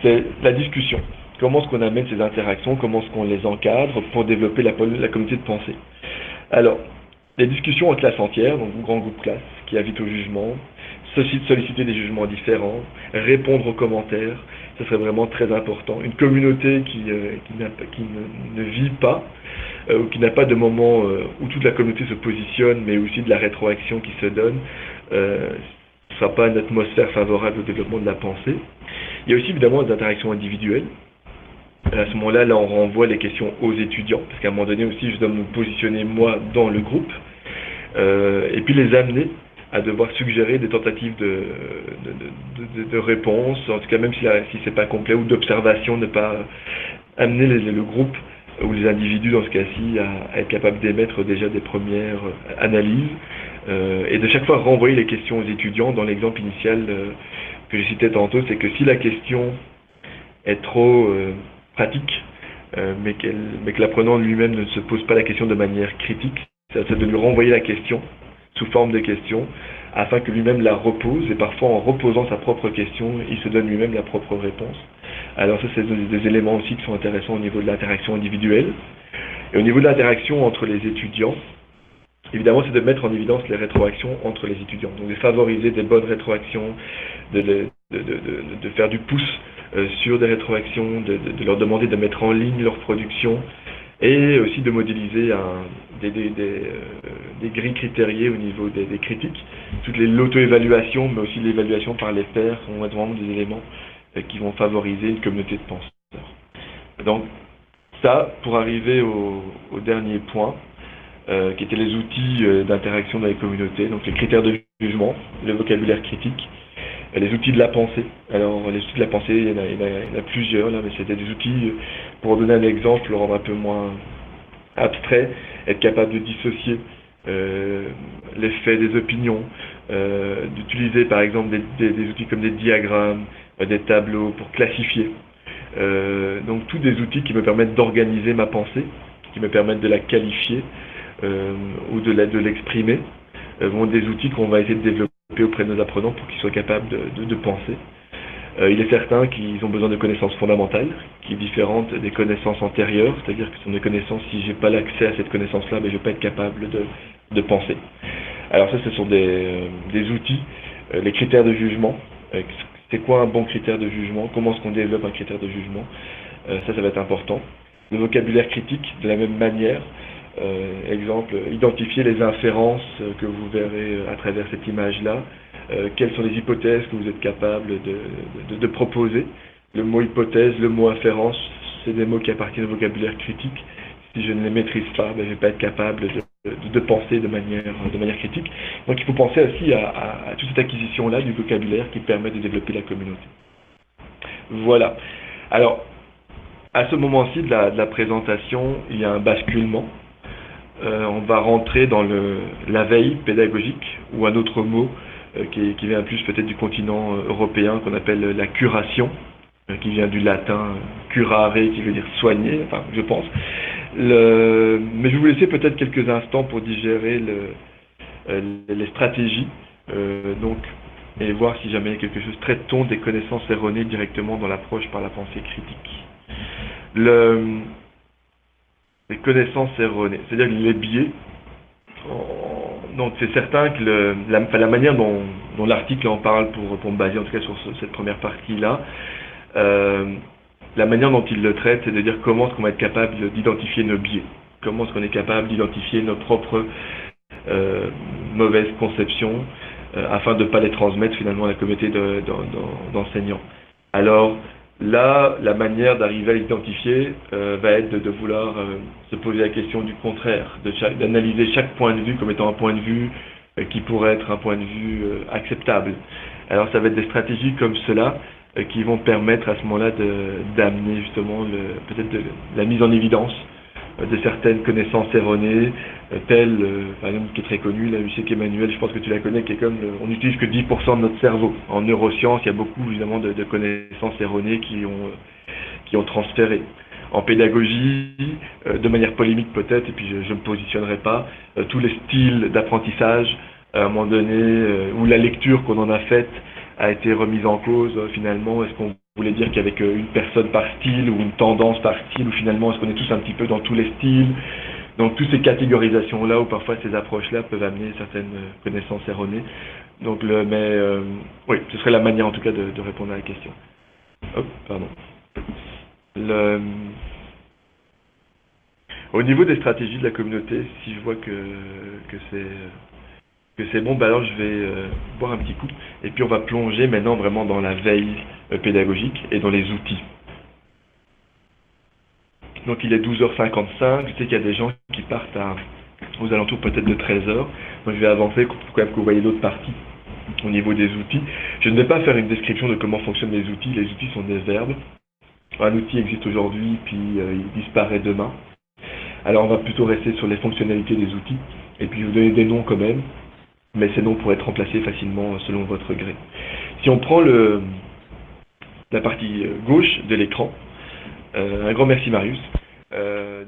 c'est la discussion. Comment est-ce qu'on amène ces interactions, comment est-ce qu'on les encadre pour développer la communauté de pensée. Alors, les discussions en classe entière, donc grand groupe classe, qui invite au jugement, solliciter des jugements différents, répondre aux commentaires, ce serait vraiment très important. Une communauté qui ne vit pas, ou qui n'a pas de moment où toute la communauté se positionne, mais aussi de la rétroaction qui se donne, ne sera pas une atmosphère favorable au développement de la pensée. Il y a aussi évidemment des interactions individuelles. À ce moment-là, on renvoie les questions aux étudiants, parce qu'à un moment donné aussi, je dois me positionner moi dans le groupe, et puis les amener à devoir suggérer des tentatives de réponse, en tout cas même si c'est pas complet, ou d'observation, ne pas amener le groupe ou les individus dans ce cas-ci à être capables d'émettre déjà des premières analyses, et de chaque fois renvoyer les questions aux étudiants. Dans l'exemple initial que je citais tantôt, c'est que si la question est trop pratique, mais que l'apprenant lui-même ne se pose pas la question de manière critique, c'est de lui renvoyer la question sous forme de question, afin que lui-même la repose, et parfois en reposant sa propre question, il se donne lui-même la propre réponse. Alors ça, c'est des éléments aussi qui sont intéressants au niveau de l'interaction individuelle. Et au niveau de l'interaction entre les étudiants, évidemment, c'est de mettre en évidence les rétroactions entre les étudiants. Donc de favoriser des bonnes rétroactions, de faire du pouce sur des rétroactions, de leur demander de mettre en ligne leur production, et aussi de modéliser des grilles critériées au niveau des critiques. L'auto-évaluation, mais aussi l'évaluation par les pairs, sont vraiment des éléments qui vont favoriser une communauté de penseurs. Donc ça, pour arriver au dernier point, qui étaient les outils d'interaction dans les communautés, donc les critères de jugement, le vocabulaire critique, les outils de la pensée. Alors les outils de la pensée, il y en a plusieurs là, mais c'était des outils, pour donner un exemple, le rendre un peu moins abstrait, être capable de dissocier les faits des opinions, d'utiliser par exemple des outils comme des diagrammes, des tableaux pour classifier. Donc tous des outils qui me permettent d'organiser ma pensée, qui me permettent de la qualifier ou de l'exprimer, vont des outils qu'on va essayer de développer auprès de nos apprenants pour qu'ils soient capables de penser. Il est certain qu'ils ont besoin de connaissances fondamentales, qui est différente des connaissances antérieures, c'est-à-dire que ce sont des connaissances, si j'ai pas l'accès à cette connaissance-là, mais je vais pas être capable de penser. Alors ça, ce sont des outils, les critères de jugement. C'est quoi un bon critère de jugement? Comment est-ce qu'on développe un critère de jugement? Ça va être important. Le vocabulaire critique, de la même manière. Exemple, identifier les inférences que vous verrez à travers cette image-là. Quelles sont les hypothèses que vous êtes capable de proposer. Le mot hypothèse, le mot inférence, c'est des mots qui appartiennent au vocabulaire critique. Si je ne les maîtrise pas, je ne vais pas être capable de penser de manière critique. Donc il faut penser aussi à toute cette acquisition-là du vocabulaire qui permet de développer la communauté. Voilà. Alors, à ce moment-ci de la présentation, il y a un basculement. On va rentrer dans la veille pédagogique, ou un autre mot qui vient plus peut-être du continent européen, qu'on appelle la curation, qui vient du latin curare, qui veut dire soigner, enfin je pense. Mais je vais vous laisser peut-être quelques instants pour digérer les stratégies, et voir si jamais il y a quelque chose. Traite-t-on des connaissances erronées directement dans l'approche par la pensée critique? Les connaissances erronées, c'est-à-dire les biais. Donc c'est certain que la manière dont l'article en parle, pour me baser en tout cas sur cette première partie-là, la manière dont il le traite, c'est de dire comment est-ce qu'on va être capable d'identifier nos biais, comment est-ce qu'on est capable d'identifier nos propres mauvaises conceptions, afin de ne pas les transmettre finalement à la communauté d'enseignants. Alors là, la manière d'arriver à l'identifier va être de vouloir se poser la question du contraire, d'analyser chaque point de vue comme étant un point de vue qui pourrait être un point de vue acceptable. Alors ça va être des stratégies comme cela qui vont permettre à ce moment-là d'amener justement peut-être la mise en évidence de certaines connaissances erronées, telles, par exemple, qui est très connue, la Lucie Emmanuel, je pense que tu la connais, qui est comme, on n'utilise que 10% de notre cerveau. En neurosciences, il y a beaucoup, évidemment, de connaissances erronées qui ont transféré. En pédagogie, de manière polémique peut-être, et puis je ne me positionnerai pas, tous les styles d'apprentissage, à un moment donné, où la lecture qu'on en a faite a été remise en cause, finalement, est-ce qu'on voulait dire qu'il y avait qu'une personne par style ou une tendance par style, ou finalement est-ce qu'on est tous un petit peu dans tous les styles. Donc toutes ces catégorisations-là, ou parfois ces approches-là peuvent amener certaines connaissances erronées. Donc oui, ce serait la manière en tout cas de répondre à la question. Hop, pardon. Au niveau des stratégies de la communauté, si je vois que c'est bon, alors je vais boire un petit coup, et puis on va plonger maintenant vraiment dans la veille pédagogique et dans les outils. Donc il est 12h55, je sais qu'il y a des gens qui partent aux alentours peut-être de 13h, donc je vais avancer pour quand même que vous voyez l'autre partie au niveau des outils. Je ne vais pas faire une description de comment fonctionnent les outils sont des verbes. Un outil existe aujourd'hui, puis il disparaît demain. Alors on va plutôt rester sur les fonctionnalités des outils, et puis vous donner des noms quand même, mais ces noms pourraient être remplacés facilement selon votre gré. Si on prend la partie gauche de l'écran, un grand merci Marius.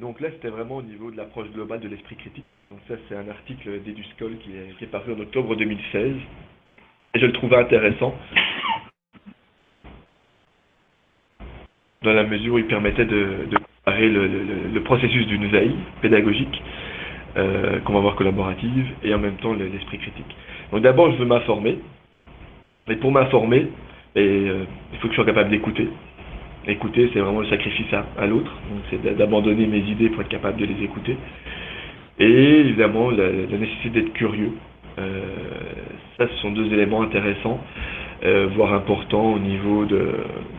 Donc là c'était vraiment au niveau de l'approche globale de l'esprit critique. Donc ça c'est un article d'Eduscol qui est paru en octobre 2016, et je le trouvais intéressant dans la mesure où il permettait de comparer le processus d'une veille pédagogique qu'on va voir collaborative, et en même temps l'esprit critique. Donc d'abord je veux m'informer, et pour m'informer, il faut que je sois capable d'écouter. Écouter, c'est vraiment le sacrifice à l'autre, donc c'est d'abandonner mes idées pour être capable de les écouter. Et évidemment la nécessité d'être curieux. Ça, ce sont deux éléments intéressants, voire importants au niveau de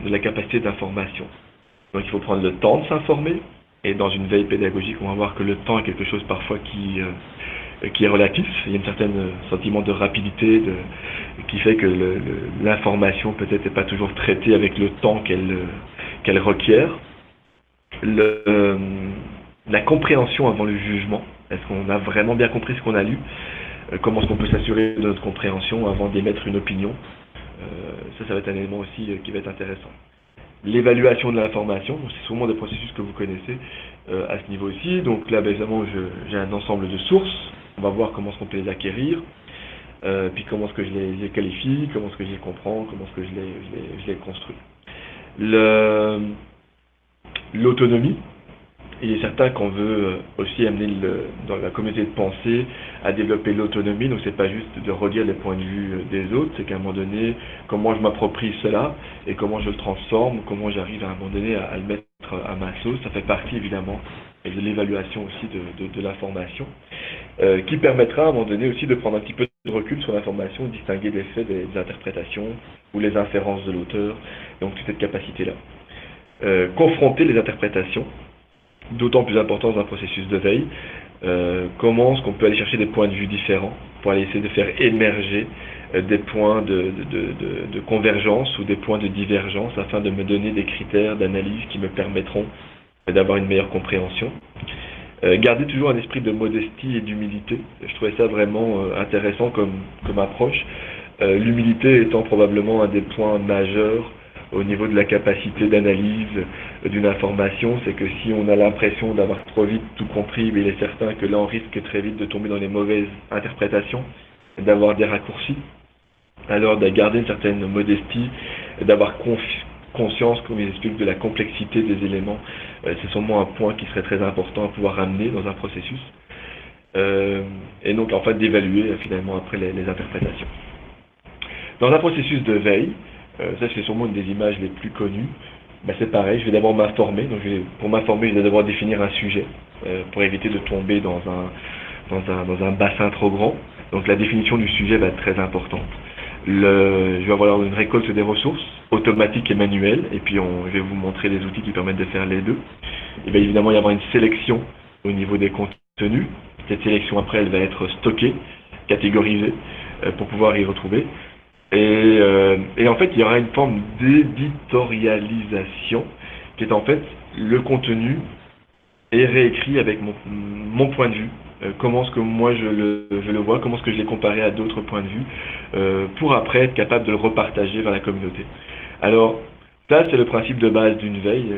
la capacité d'information. Donc il faut prendre le temps de s'informer. Et dans une veille pédagogique, on va voir que le temps est quelque chose parfois qui est relatif. Il y a un certain sentiment de rapidité qui fait que l'information peut-être n'est pas toujours traitée avec le temps qu'elle requiert. La compréhension avant le jugement. Est-ce qu'on a vraiment bien compris ce qu'on a lu? Comment est-ce qu'on peut s'assurer de notre compréhension avant d'émettre une opinion? Ça va être un élément aussi qui va être intéressant. L'évaluation de l'information, c'est sûrement des processus que vous connaissez à ce niveau-ci. Donc là, évidemment, j'ai un ensemble de sources. On va voir comment est-ce qu'on peut les acquérir, puis comment est-ce que je les qualifie, comment est-ce que je les comprends, comment est-ce que je les construis. L'autonomie. Il est certain qu'on veut aussi amener dans la communauté de pensée à développer l'autonomie. Donc c'est pas juste de redire les points de vue des autres, c'est qu'à un moment donné, comment je m'approprie cela et comment je le transforme, comment j'arrive à un moment donné à le mettre à ma sauce. Ça fait partie évidemment de l'évaluation aussi de l'information, qui permettra à un moment donné aussi de prendre un petit peu de recul sur l'information, distinguer les faits des interprétations ou les inférences de l'auteur, donc toute cette capacité-là. Confronter les interprétations, d'autant plus important dans un processus de veille, comment est-ce qu'on peut aller chercher des points de vue différents pour aller essayer de faire émerger des points de convergence ou des points de divergence afin de me donner des critères d'analyse qui me permettront d'avoir une meilleure compréhension. Garder toujours un esprit de modestie et d'humilité. Je trouvais ça vraiment intéressant comme approche. L'humilité étant probablement un des points majeurs au niveau de la capacité d'analyse d'une information, c'est que si on a l'impression d'avoir trop vite tout compris, mais il est certain que là on risque très vite de tomber dans les mauvaises interprétations, d'avoir des raccourcis. Alors de garder une certaine modestie, d'avoir conscience, comme il explique, de la complexité des éléments. C'est sûrement un point qui serait très important à pouvoir ramener dans un processus. Et donc, en fait, d'évaluer finalement après les interprétations. Dans un processus de veille, ça c'est sûrement une des images les plus connues, c'est pareil, je vais d'abord m'informer. Donc pour m'informer, je vais d'abord définir un sujet, pour éviter de tomber dans un bassin trop grand. Donc la définition du sujet va être très importante. Je vais avoir une récolte des ressources, automatique et manuelle, et puis je vais vous montrer les outils qui permettent de faire les deux. Il va évidemment y avoir une sélection au niveau des contenus. Cette sélection après, elle va être stockée, catégorisée, pour pouvoir y retrouver. Et en fait, il y aura une forme d'éditorialisation, qui est en fait le contenu est réécrit avec mon point de vue. Comment est-ce que moi je le vois, comment est-ce que je l'ai comparé à d'autres points de vue, pour après être capable de le repartager vers la communauté. Alors, ça c'est le principe de base d'une veille.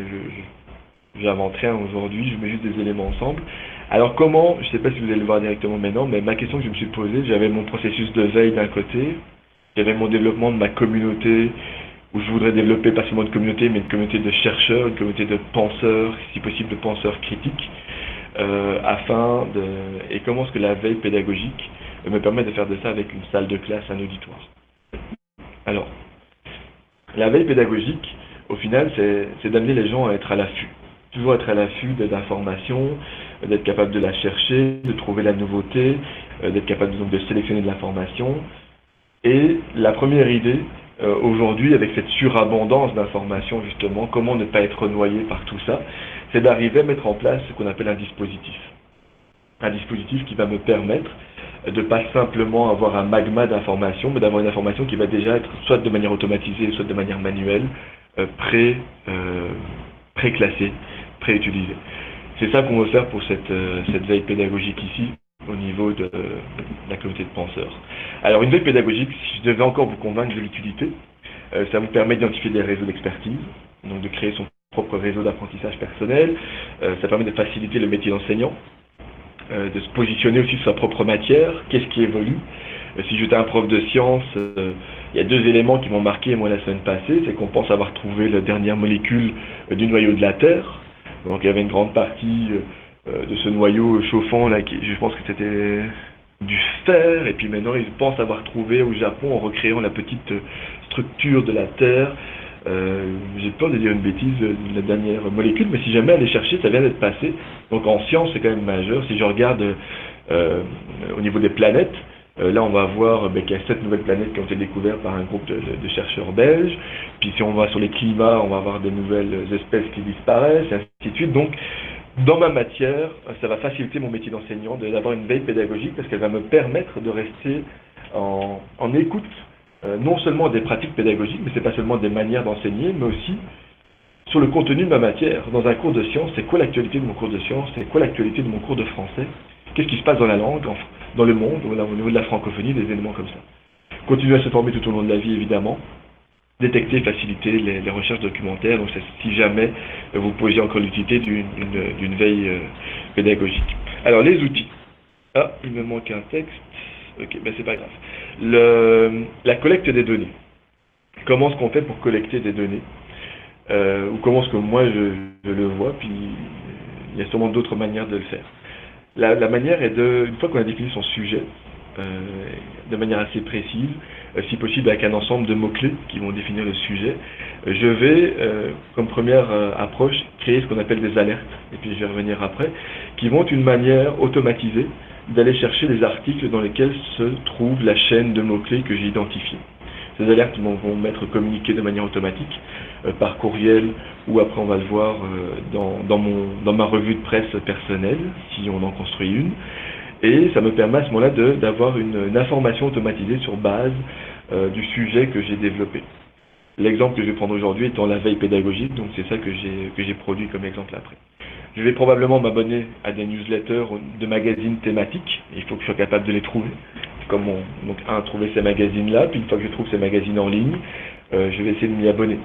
J'invente rien aujourd'hui, je mets juste des éléments ensemble. Alors comment, je ne sais pas si vous allez le voir directement maintenant, mais ma question que je me suis posée, j'avais mon processus de veille d'un côté, j'avais mon développement de ma communauté, où je voudrais développer pas seulement une communauté, mais une communauté de chercheurs, une communauté de penseurs, si possible de penseurs critiques, et comment est-ce que la veille pédagogique me permet de faire de ça avec une salle de classe, un auditoire. Alors, la veille pédagogique, au final, c'est d'amener les gens à être à l'affût. Toujours être à l'affût d'informations, d'être capable de la chercher, de trouver la nouveauté, d'être capable donc de sélectionner de l'information. Et la première idée, aujourd'hui, avec cette surabondance d'informations, justement, comment ne pas être noyé par tout ça, c'est d'arriver à mettre en place ce qu'on appelle un dispositif. Un dispositif qui va me permettre de pas simplement avoir un magma d'informations, mais d'avoir une information qui va déjà être soit de manière automatisée, soit de manière manuelle, pré-classée, pré-utilisée. C'est ça qu'on veut faire pour cette veille pédagogique ici, au niveau de la communauté de penseurs. Alors une veille pédagogique, si je devais encore vous convaincre de l'utilité, ça vous permet d'identifier des réseaux d'expertise, donc de créer son propre réseau d'apprentissage personnel, ça permet de faciliter le métier d'enseignant, de se positionner aussi sur sa propre matière, qu'est-ce qui évolue. Si j'étais un prof de sciences, il y a deux éléments qui m'ont marqué moi la semaine passée, c'est qu'on pense avoir trouvé la dernière molécule du noyau de la Terre, donc il y avait une grande partie de ce noyau chauffant là, je pense que c'était du fer, et puis maintenant ils pensent avoir trouvé au Japon en recréant la petite structure de la Terre. J'ai peur de dire une bêtise, la dernière molécule, mais si jamais elle est cherchée, ça vient d'être passé. Donc en science, c'est quand même majeur. Si je regarde au niveau des planètes, là on va voir qu'il y a 7 nouvelles planètes qui ont été découvertes par un groupe de chercheurs belges. Puis si on va sur les climats, on va avoir des nouvelles espèces qui disparaissent, et ainsi de suite. Donc dans ma matière, ça va faciliter mon métier d'enseignant d'avoir une veille pédagogique parce qu'elle va me permettre de rester en écoute, non seulement des pratiques pédagogiques, mais c'est pas seulement des manières d'enseigner, mais aussi sur le contenu de ma matière. Dans un cours de sciences, c'est quoi l'actualité de mon cours de sciences, c'est quoi l'actualité de mon cours de français, qu'est-ce qui se passe dans la langue, dans le monde, au niveau de la francophonie, des éléments comme ça. Continuer à se former tout au long de la vie, évidemment. Détecter, faciliter les recherches documentaires, donc si jamais vous posez encore l'utilité d'une veille pédagogique. Alors les outils. Ah, il me manque un texte. Ok, c'est pas grave. La collecte des données. Comment est-ce qu'on fait pour collecter des données, ou comment est-ce que moi je le vois, puis il y a sûrement d'autres manières de le faire. La manière est une fois qu'on a défini son sujet, de manière assez précise, si possible avec un ensemble de mots-clés qui vont définir le sujet, je vais, comme première approche, créer ce qu'on appelle des alertes, et puis je vais revenir après, qui vont être une manière automatisée d'aller chercher les articles dans lesquels se trouve la chaîne de mots-clés que j'ai identifiée. Ces alertes vont m'être communiquées de manière automatique, par courriel, ou après on va le voir dans ma revue de presse personnelle, si on en construit une. Et ça me permet à ce moment-là d'avoir une information automatisée sur base du sujet que j'ai développé. L'exemple que je vais prendre aujourd'hui étant la veille pédagogique, donc c'est ça que j'ai produit comme exemple après. Je vais probablement m'abonner à des newsletters de magazines thématiques, il faut que je sois capable de les trouver. Donc trouver ces magazines-là, puis une fois que je trouve ces magazines en ligne, je vais essayer de m'y abonner.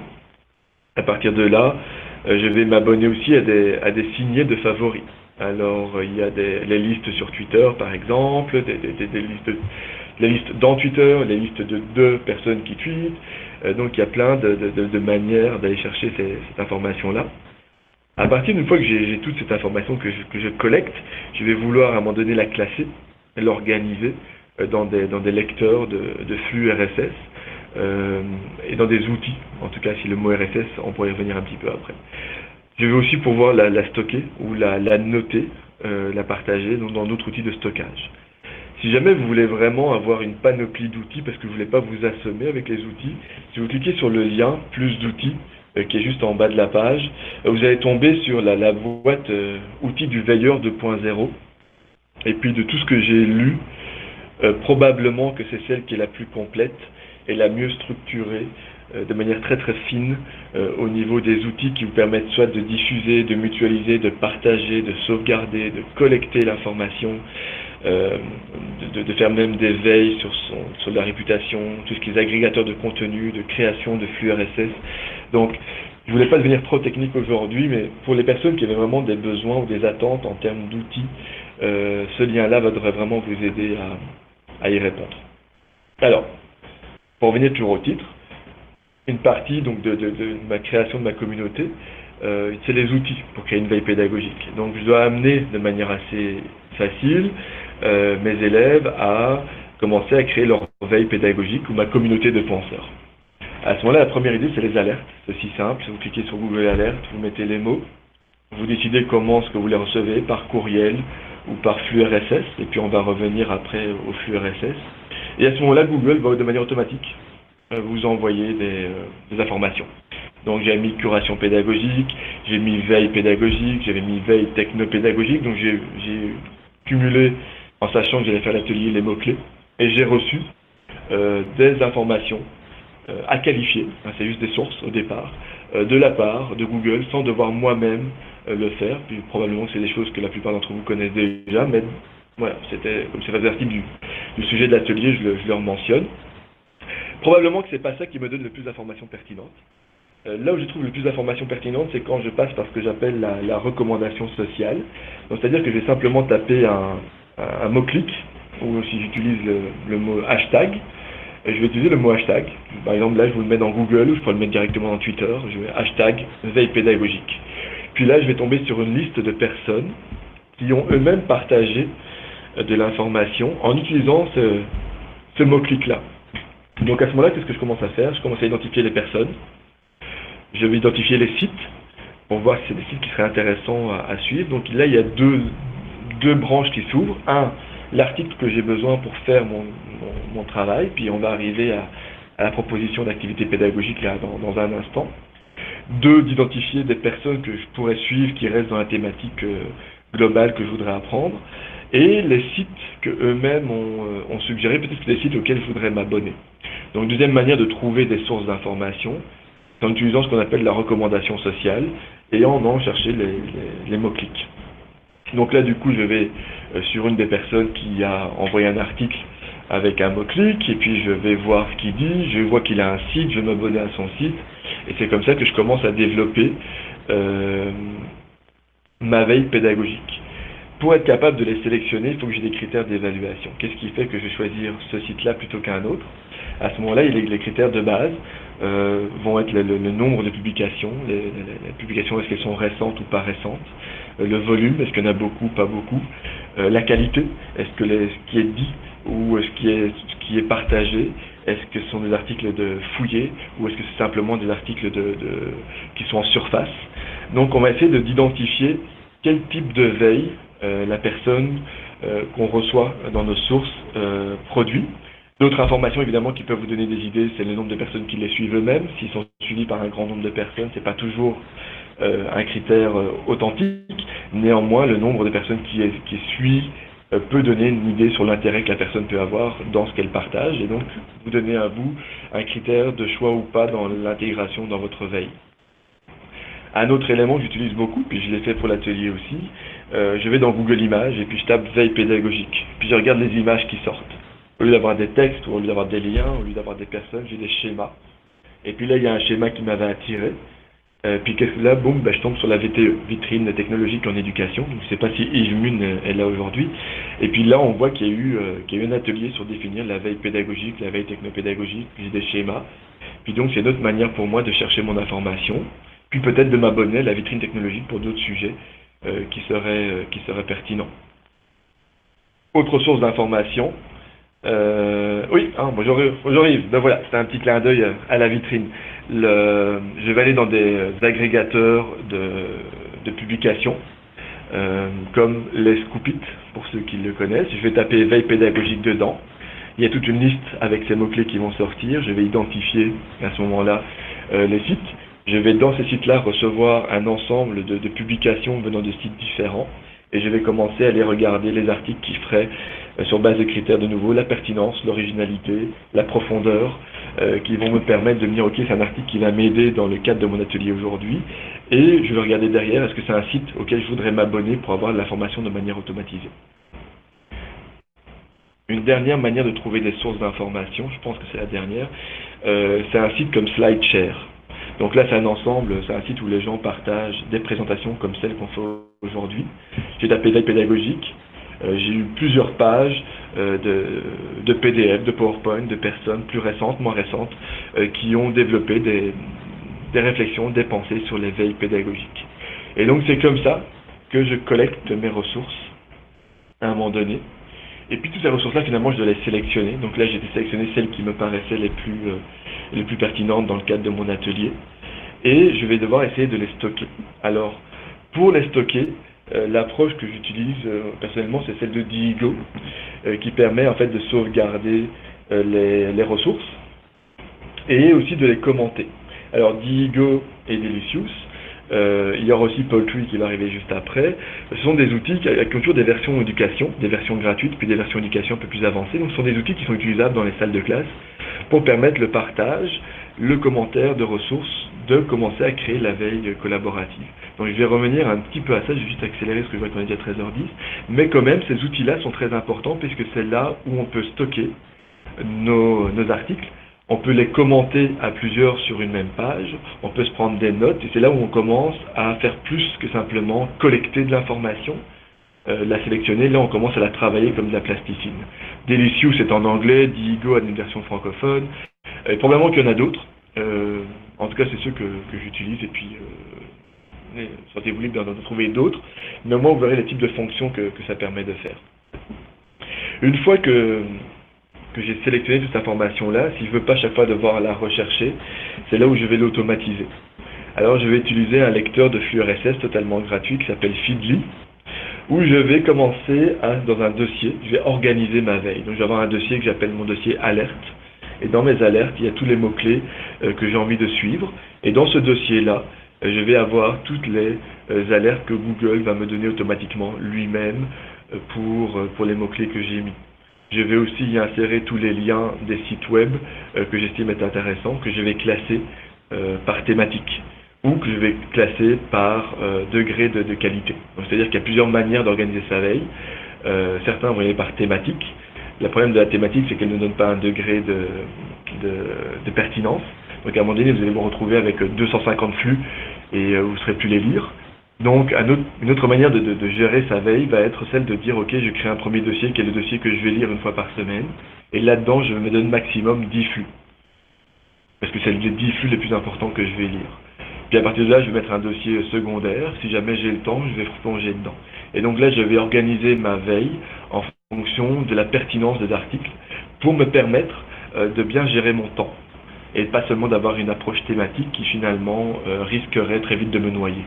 À partir de là, je vais m'abonner aussi à des signets de favoris. Alors, il y a les listes sur Twitter, par exemple, des listes la liste dans Twitter, la liste de personnes qui tweetent. Donc il y a plein de manières d'aller chercher cette information-là. À partir d'une fois que j'ai toute cette information que je collecte, je vais vouloir à un moment donné la classer, l'organiser dans des lecteurs de flux RSS et dans des outils. En tout cas, si le mot RSS, on pourrait y revenir un petit peu après. Je vais aussi pouvoir la stocker ou la noter, la partager dans d'autres outils de stockage. Si jamais vous voulez vraiment avoir une panoplie d'outils, parce que vous ne voulez pas vous assommer avec les outils, si vous cliquez sur le lien « Plus d'outils », qui est juste en bas de la page, vous allez tomber sur la boîte outils du veilleur 2.0. Et puis de tout ce que j'ai lu, probablement que c'est celle qui est la plus complète et la mieux structurée, de manière très très fine, au niveau des outils qui vous permettent soit de diffuser, de mutualiser, de partager, de sauvegarder, de collecter l'information, de faire même des veilles sur la réputation, tout ce qui est agrégateur de contenu, de création de flux RSS. Donc, je voulais pas devenir trop technique aujourd'hui, mais pour les personnes qui avaient vraiment des besoins ou des attentes en termes d'outils, ce lien-là devrait vraiment vous aider à y répondre. Alors, pour revenir toujours au titre, une partie donc de ma création de ma communauté, c'est les outils pour créer une veille pédagogique. Donc, je dois amener de manière assez facile mes élèves à commencer à créer leur veille pédagogique ou ma communauté de penseurs. À ce moment-là, la première idée, c'est les alertes. C'est aussi simple, vous cliquez sur Google Alert, vous mettez les mots, vous décidez comment est-ce que vous les recevez, par courriel ou par flux RSS, et puis on va revenir après au flux RSS. Et à ce moment-là, Google va de manière automatique vous envoyer des informations. Donc j'ai mis curation pédagogique, j'ai mis veille pédagogique, j'avais mis veille techno-pédagogique, donc j'ai cumulé, en sachant que j'allais faire l'atelier, les mots-clés, et j'ai reçu des informations à qualifier, c'est juste des sources au départ, de la part de Google, sans devoir moi-même le faire, puis probablement que c'est des choses que la plupart d'entre vous connaissent déjà, mais voilà, c'était comme ça faisait partie du sujet de l'atelier, je leur mentionne. Probablement que c'est pas ça qui me donne le plus d'informations pertinentes. Là où je trouve le plus d'informations pertinentes, c'est quand je passe par ce que j'appelle la recommandation sociale. C'est-à-dire que je vais simplement taper un mot-clic, ou si j'utilise le mot hashtag, je vais utiliser le mot hashtag. Par exemple, là, je vous le mets dans Google, ou je peux le mettre directement dans Twitter. Je vais hashtag veille pédagogique. Puis là, je vais tomber sur une liste de personnes qui ont eux-mêmes partagé de l'information en utilisant ce mot-clic-là. Donc à ce moment-là, qu'est-ce que je commence à faire? Je commence à identifier les personnes. Je vais identifier les sites pour voir si c'est des sites qui seraient intéressants à suivre. Donc là, il y a deux branches qui s'ouvrent. Un, l'article que j'ai besoin pour faire mon travail, puis on va arriver à la proposition d'activité pédagogique là dans un instant. Deux, d'identifier des personnes que je pourrais suivre qui restent dans la thématique globale que je voudrais apprendre. Et les sites que eux-mêmes ont suggéré, peut-être que des sites auxquels je voudrais m'abonner. Donc deuxième manière de trouver des sources d'informations, c'est en utilisant ce qu'on appelle la recommandation sociale et en allant chercher les mots-clics. Donc là, du coup, je vais sur une des personnes qui a envoyé un article avec un mot-clic, et puis je vais voir ce qu'il dit, je vois qu'il a un site, je vais m'abonner à son site, et c'est comme ça que je commence à développer ma veille pédagogique. Pour être capable de les sélectionner, il faut que j'ai des critères d'évaluation. Qu'est-ce qui fait que je vais choisir ce site-là plutôt qu'un autre? À ce moment-là, les critères de base vont être le nombre de publications, les publications, est-ce qu'elles sont récentes ou pas récentes, le volume, est-ce qu'il y en a beaucoup, pas beaucoup, la qualité, est-ce que ce qui est dit ou ce qui est partagé, est-ce que ce sont des articles fouillés ou est-ce que c'est simplement des articles qui sont en surface. Donc on va essayer d'identifier quel type de veille la personne qu'on reçoit dans nos sources produit. D'autres informations évidemment qui peuvent vous donner des idées, c'est le nombre de personnes qui les suivent eux-mêmes. S'ils sont suivis par un grand nombre de personnes, c'est pas toujours un critère authentique. Néanmoins, le nombre de personnes qui suit peut donner une idée sur l'intérêt que la personne peut avoir dans ce qu'elle partage, et donc vous donner à vous un critère de choix ou pas dans l'intégration dans votre veille. Un autre élément que j'utilise beaucoup, puis je l'ai fait pour l'atelier aussi, je vais dans Google Images et puis je tape veille pédagogique, puis je regarde les images qui sortent. Au lieu d'avoir des textes, ou au lieu d'avoir des liens, au lieu d'avoir des personnes, j'ai des schémas. Et puis là, il y a un schéma qui m'avait attiré. Puis là, boum, je tombe sur la VTE, vitrine technologique en éducation. Je ne sais pas si Yves Mune est là aujourd'hui. Et puis là, on voit qu'il y a eu un atelier sur définir la veille pédagogique, la veille technopédagogique, puis des schémas. Puis donc, c'est une autre manière pour moi de chercher mon information. Puis peut-être de m'abonner à la vitrine technologique pour d'autres sujets qui seraient pertinents. Autre source d'information. Oui, bonjour Yves. Ben voilà, c'était un petit clin d'œil à la vitrine. Je vais aller dans des agrégateurs de publications, comme les Scoopit, pour ceux qui le connaissent. Je vais taper veille pédagogique dedans. Il y a toute une liste avec ces mots-clés qui vont sortir. Je vais identifier à ce moment-là les sites. Je vais dans ces sites-là recevoir un ensemble de publications venant de sites différents. Et je vais commencer à aller regarder les articles qui feraient, sur base de critères de nouveau, la pertinence, l'originalité, la profondeur, qui vont me permettre de me dire, ok, c'est un article qui va m'aider dans le cadre de mon atelier aujourd'hui, et je vais regarder derrière, est-ce que c'est un site auquel je voudrais m'abonner pour avoir de l'information de manière automatisée. Une dernière manière de trouver des sources d'information, je pense que c'est la dernière, c'est un site comme SlideShare. Donc là, c'est un ensemble, c'est un site où les gens partagent des présentations comme celles qu'on fait aujourd'hui. J'ai tapé veille pédagogique, j'ai eu plusieurs pages de PDF, de PowerPoint, de personnes plus récentes, moins récentes, qui ont développé des réflexions, des pensées sur les veilles pédagogiques. Et donc c'est comme ça que je collecte mes ressources à un moment donné. Et puis toutes ces ressources-là, finalement, je dois les sélectionner. Donc là, j'ai sélectionné celles qui me paraissaient les plus pertinentes dans le cadre de mon atelier. Et je vais devoir essayer de les stocker. Alors, pour les stocker, l'approche que j'utilise personnellement, c'est celle de Diigo, qui permet en fait de sauvegarder les ressources et aussi de les commenter. Alors, Diigo et Delicious, il y aura aussi Poultry qui va arriver juste après. Ce sont des outils qui ont toujours des versions éducation, des versions gratuites, puis des versions éducation un peu plus avancées. Donc ce sont des outils qui sont utilisables dans les salles de classe pour permettre le partage, le commentaire de ressources, de commencer à créer la veille collaborative. Donc je vais revenir un petit peu à ça, je vais juste accélérer parce que je vois qu'on est déjà 13h10. Mais quand même, ces outils-là sont très importants puisque c'est là où on peut stocker nos articles. On peut les commenter à plusieurs sur une même page, on peut se prendre des notes, et c'est là où on commence à faire plus que simplement collecter de l'information, la sélectionner, là on commence à la travailler comme de la plasticine. Delicious c'est en anglais, Diigo a une version francophone, et probablement qu'il y en a d'autres, en tout cas c'est ceux que j'utilise, et puis sentez-vous libre d'en trouver d'autres, mais au moins vous verrez les types de fonctions que ça permet de faire. Une fois que j'ai sélectionné toute cette information-là, si je ne veux pas chaque fois devoir la rechercher, c'est là où je vais l'automatiser. Alors je vais utiliser un lecteur de flux RSS totalement gratuit qui s'appelle Feedly, où je vais commencer dans un dossier, je vais organiser ma veille. Donc je vais avoir un dossier que j'appelle mon dossier alerte, et dans mes alertes, il y a tous les mots-clés que j'ai envie de suivre, et dans ce dossier-là, je vais avoir toutes les alertes que Google va me donner automatiquement lui-même pour les mots-clés que j'ai mis. Je vais aussi y insérer tous les liens des sites web que j'estime être intéressants, que je vais classer par thématique ou que je vais classer par degré de qualité. C'est-à-dire qu'il y a plusieurs manières d'organiser sa veille. Certains vont y aller par thématique. Le problème de la thématique, c'est qu'elle ne donne pas un degré de pertinence. Donc à un moment donné, vous allez vous retrouver avec 250 flux et vous ne saurez plus les lire. Donc une autre manière de gérer sa veille va être celle de dire ok, je crée un premier dossier qui est le dossier que je vais lire une fois par semaine, et là-dedans je me donne maximum 10 flux, parce que c'est les 10 flux les plus importants que je vais lire. Puis à partir de là, je vais mettre un dossier secondaire, si jamais j'ai le temps, je vais replonger dedans. Et donc là, je vais organiser ma veille en fonction de la pertinence des articles pour me permettre de bien gérer mon temps, et pas seulement d'avoir une approche thématique qui finalement risquerait très vite de me noyer.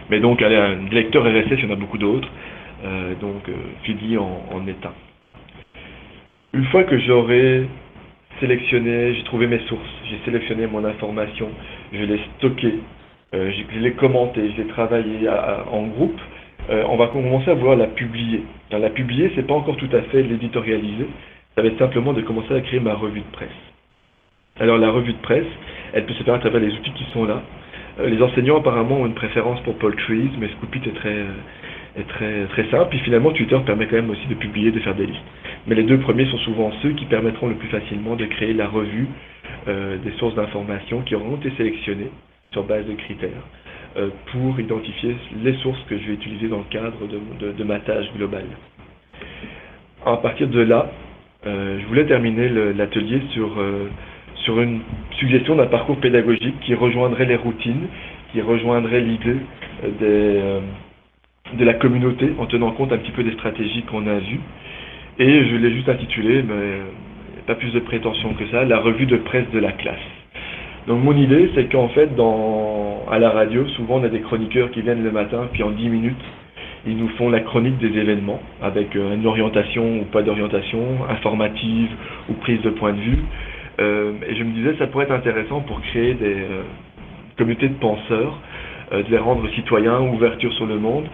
Mais donc, allez, un lecteur RSS, il y en a beaucoup d'autres, donc Feedly en est un. Une fois que j'aurai sélectionné, j'ai trouvé mes sources, j'ai sélectionné mon information, je l'ai stocké, je l'ai commenté, je l'ai travaillé en groupe, on va commencer à vouloir la publier. Alors, la publier, c'est pas encore tout à fait l'éditorialiser, ça va être simplement de commencer à créer ma revue de presse. Alors la revue de presse, elle peut se faire à travers les outils qui sont là. Les enseignants apparemment ont une préférence pour Poultry, mais Scoopit est très simple. Puis finalement, Twitter permet quand même aussi de publier, de faire des listes. Mais les deux premiers sont souvent ceux qui permettront le plus facilement de créer la revue des sources d'informations qui auront été sélectionnées sur base de critères pour identifier les sources que je vais utiliser dans le cadre de ma tâche globale. À partir de là, je voulais terminer l'atelier sur une suggestion d'un parcours pédagogique qui rejoindrait les routines, qui rejoindrait l'idée de la communauté en tenant compte un petit peu des stratégies qu'on a vues. Et je l'ai juste intitulé, mais pas plus de prétention que ça, la revue de presse de la classe. Donc mon idée, c'est qu'en fait, à la radio, souvent on a des chroniqueurs qui viennent le matin, puis en 10 minutes, ils nous font la chronique des événements, avec une orientation ou pas d'orientation, informative ou prise de point de vue. Et je me disais, ça pourrait être intéressant pour créer des communautés de penseurs, de les rendre citoyens, ouverture sur le monde,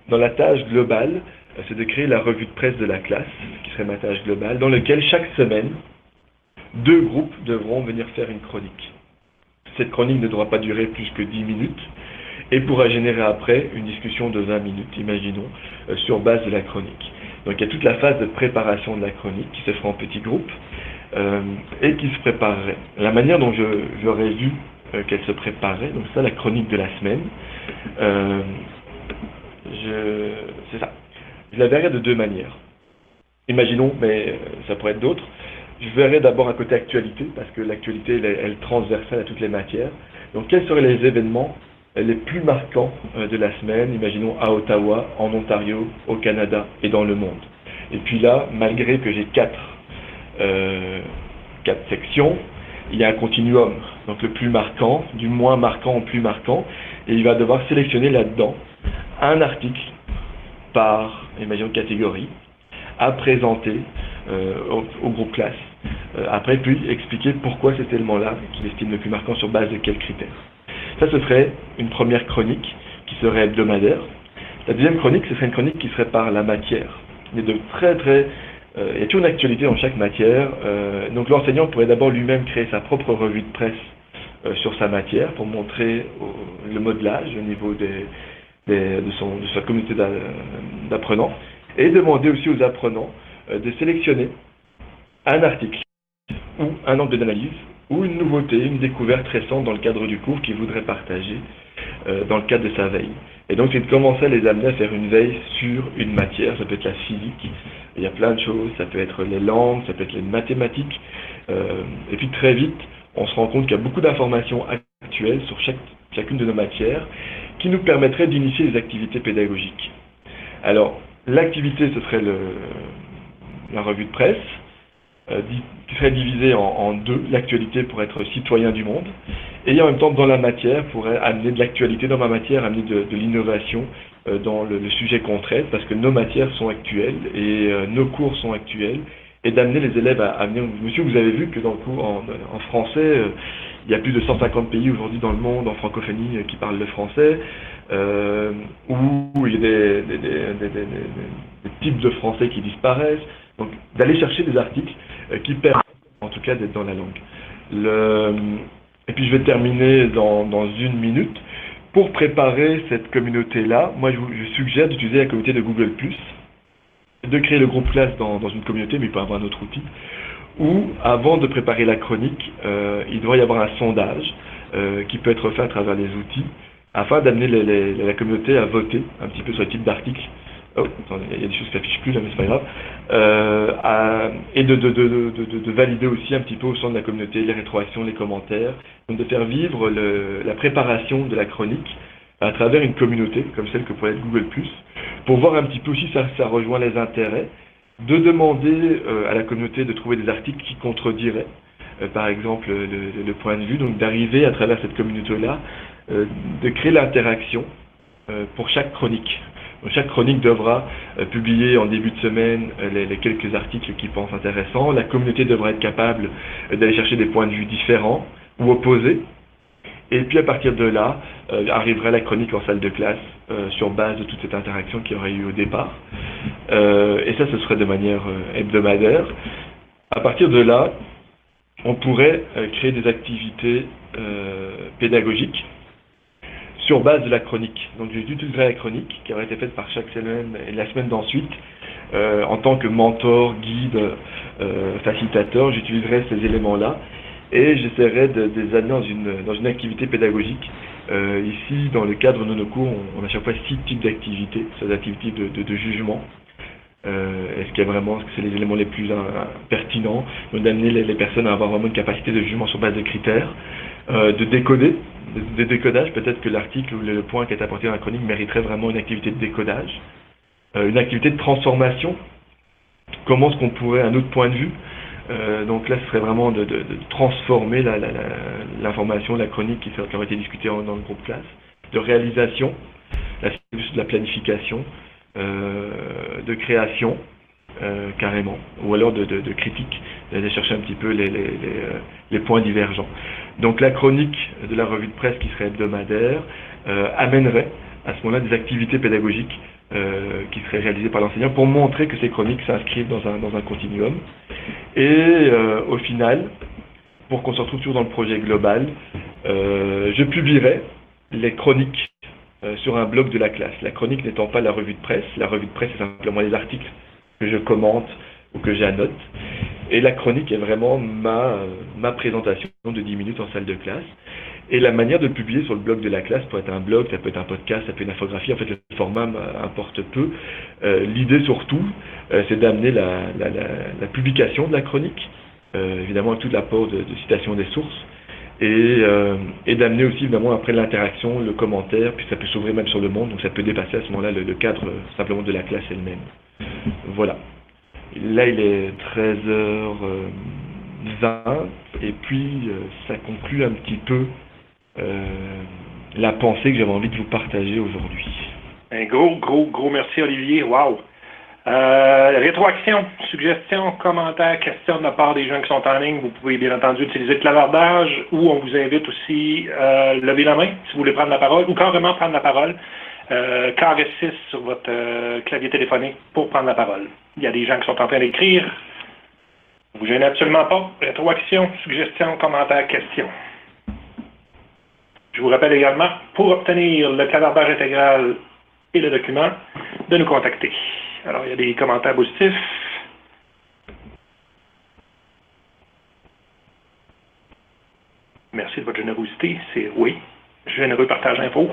dans la tâche globale, c'est de créer la revue de presse de la classe, qui serait ma tâche globale, dans laquelle chaque semaine, 2 groupes devront venir faire une chronique. Cette chronique ne devra pas durer plus que 10 minutes et pourra générer après une discussion de 20 minutes, imaginons, sur base de la chronique. Donc il y a toute la phase de préparation de la chronique qui se fera en petits groupes et qui se préparerait. La manière dont j'aurais vu qu'elle se préparait, donc ça la chronique de la semaine, c'est ça. Je la verrai de 2 manières. Imaginons, mais ça pourrait être d'autres. Je verrai d'abord un côté actualité, parce que l'actualité, elle est transversale à toutes les matières. Donc, quels seraient les événements les plus marquants de la semaine, imaginons à Ottawa, en Ontario, au Canada et dans le monde. Et puis là, malgré que j'ai 4 sections, il y a un continuum. Donc, le plus marquant, du moins marquant au plus marquant, et il va devoir sélectionner là-dedans un article par, imaginons, catégorie, à présenter au groupe classe. Après, puis expliquer pourquoi cet élément-là, qu'il estime le plus marquant, sur base de quels critères. Ça, ce serait une première chronique qui serait hebdomadaire. La deuxième chronique, ce serait une chronique qui serait par la matière. Il y a il y a toujours une actualité dans chaque matière. Donc l'enseignant pourrait d'abord lui-même créer sa propre revue de presse sur sa matière pour montrer le modelage au niveau de sa communauté d'apprenants, et demander aussi aux apprenants de sélectionner un article ou un angle d'analyse ou une nouveauté, une découverte récente dans le cadre du cours qu'il voudrait partager dans le cadre de sa veille. Et donc c'est de commencer à les amener à faire une veille sur une matière. Ça peut être la physique, il y a plein de choses, ça peut être les langues, ça peut être les mathématiques, et puis très vite on se rend compte qu'il y a beaucoup d'informations actuelles sur chacune de nos matières qui nous permettraient d'initier des activités pédagogiques. Alors, l'activité, ce serait la revue de presse, qui serait divisée en 2, l'actualité pour être citoyen du monde, et en même temps, dans la matière, pour amener de l'actualité dans ma matière, amener de l'innovation dans le sujet qu'on traite, parce que nos matières sont actuelles, et nos cours sont actuels, et d'amener les élèves à venir. Monsieur, vous avez vu que dans le cours en français, il y a plus de 150 pays aujourd'hui dans le monde en francophonie qui parlent le français, où il y a des types de français qui disparaissent. Donc d'aller chercher des articles qui permettent en tout cas d'être dans la langue. Et puis je vais terminer dans 1 minute. Pour préparer cette communauté-là, moi je suggère d'utiliser la communauté de Google+, de créer le groupe classe dans une communauté, mais il peut y avoir un autre outil, où, avant de préparer la chronique, il doit y avoir un sondage qui peut être fait à travers les outils, afin d'amener la communauté à voter un petit peu sur le type d'article. Oh, attendez, il y a des choses qui s'affichent plus là, mais c'est pas grave. Et de valider aussi un petit peu au sein de la communauté les rétroactions, les commentaires, donc de faire vivre la préparation de la chronique à travers une communauté, comme celle que pourrait être Google+, pour voir un petit peu aussi ça rejoint les intérêts, de demander à la communauté de trouver des articles qui contrediraient, par exemple, le point de vue, donc d'arriver à travers cette communauté-là, de créer l'interaction pour chaque chronique. Donc, chaque chronique devra publier en début de semaine les quelques articles qu'ils pensent intéressants. La communauté devra être capable d'aller chercher des points de vue différents ou opposés. Et puis à partir de là, arrivera la chronique en salle de classe sur base de toute cette interaction qu'il y aurait eu au départ. Et ça, ce serait de manière hebdomadaire. À partir de là, on pourrait créer des activités pédagogiques sur base de la chronique. Donc j'utiliserai la chronique qui aurait été faite par chaque semaine et la semaine d'ensuite. En tant que mentor, guide, facilitateur, j'utiliserai ces éléments-là. et j'essaierai de les amener dans une activité pédagogique. Ici, dans le cadre de nos cours, on a à chaque fois 6 types d'activités, ces activités de jugement. Est-ce que c'est les éléments les plus pertinents, donc d'amener les personnes à avoir vraiment une capacité de jugement sur base de critères, de décoder, de décodage. Peut-être que l'article ou le point qui est apporté dans la chronique mériterait vraiment une activité de décodage, une activité de transformation. Comment est-ce qu'on pourrait, un autre point de vue, donc là ce serait vraiment de transformer l'information, la chronique qui aurait été discutée dans le groupe classe, de réalisation, de la planification, de création, carrément, ou alors de critique, d'aller chercher un petit peu les points divergents. Donc la chronique de la revue de presse qui serait hebdomadaire amènerait à ce moment-là des activités pédagogiques qui seraient réalisées par l'enseignant pour montrer que ces chroniques s'inscrivent dans un continuum. Et au final, pour qu'on se retrouve toujours dans le projet global, je publierai les chroniques sur un blog de la classe. La chronique n'étant pas la revue de presse c'est simplement les articles que je commente ou que j'annote. Et la chronique est vraiment ma présentation de 10 minutes en salle de classe. Et la manière de publier sur le blog de la classe peut être un blog, ça peut être un podcast, ça peut être une infographie, en fait le format importe peu. L'idée surtout, c'est d'amener la publication de la chronique, évidemment avec tout l'apport de citation des sources, et d'amener aussi évidemment après l'interaction, le commentaire, puis ça peut s'ouvrir même sur le monde, donc ça peut dépasser à ce moment-là le cadre simplement de la classe elle-même. Voilà. Là il est 13h20 et puis ça conclut un petit peu la pensée que j'avais envie de vous partager aujourd'hui. Un gros merci Olivier, wow! Rétroaction, suggestions, commentaires, questions de la part des gens qui sont en ligne, vous pouvez bien entendu utiliser le clavardage ou on vous invite aussi à lever la main si vous voulez prendre la parole ou carrément prendre la parole. Carré 6 sur votre clavier téléphonique pour prendre la parole. Il y a des gens qui sont en train d'écrire. Ne vous gênez absolument pas. Rétroaction, suggestions, commentaires, questions. Je vous rappelle également, pour obtenir le clavardage intégral et le document, de nous contacter. Alors, il y a des commentaires positifs. Merci de votre générosité. C'est oui, généreux partage info.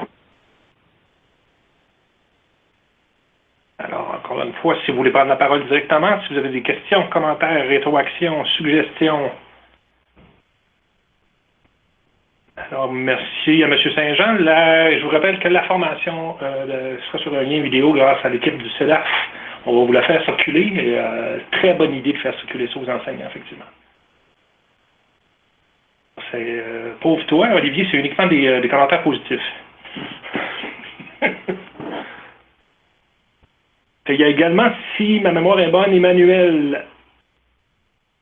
Alors, encore une fois, si vous voulez prendre la parole directement, si vous avez des questions, commentaires, rétroactions, suggestions. Alors, merci à M. Saint-Jean. Je vous rappelle que la formation sera sur un lien vidéo grâce à l'équipe du CEDAF. On va vous la faire circuler. Très bonne idée de faire circuler ça aux enseignants, effectivement. C'est pauvre toi, Olivier, c'est uniquement des commentaires positifs. Il y a également, si ma mémoire est bonne, Emmanuel.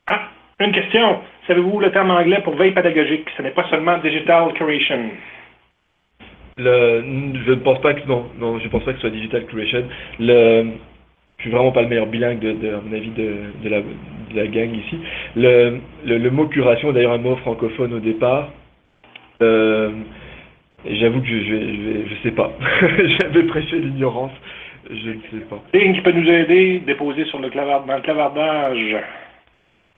Ah, une question. Savez-vous le terme anglais pour veille pédagogique? Ce n'est pas seulement digital curation. Je ne pense pas que je pense pas que ce soit digital curation. Je suis vraiment pas le meilleur bilingue à mon avis de la gang ici. Le mot curation est d'ailleurs un mot francophone au départ. J'avoue que je sais pas. J'avais prêché l'ignorance. Je ne sais pas. Ligne qui peut nous aider, déposer dans le clavardage.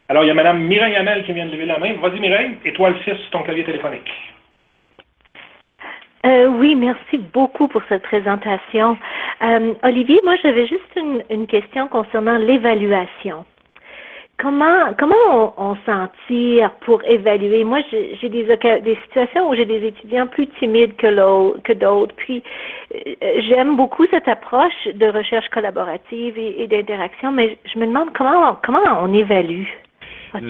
Alors, il y a Mme Mireille Hamel qui vient de lever la main. Vas-y, Mireille, étoile 6 sur ton clavier téléphonique. Oui, merci beaucoup pour cette présentation. Olivier, moi, j'avais juste une question concernant l'évaluation. Comment on s'en tire pour évaluer? Moi, j'ai des situations où j'ai des étudiants plus timides que d'autres. Puis, j'aime beaucoup cette approche de recherche collaborative et d'interaction, mais je me demande comment on évalue. Il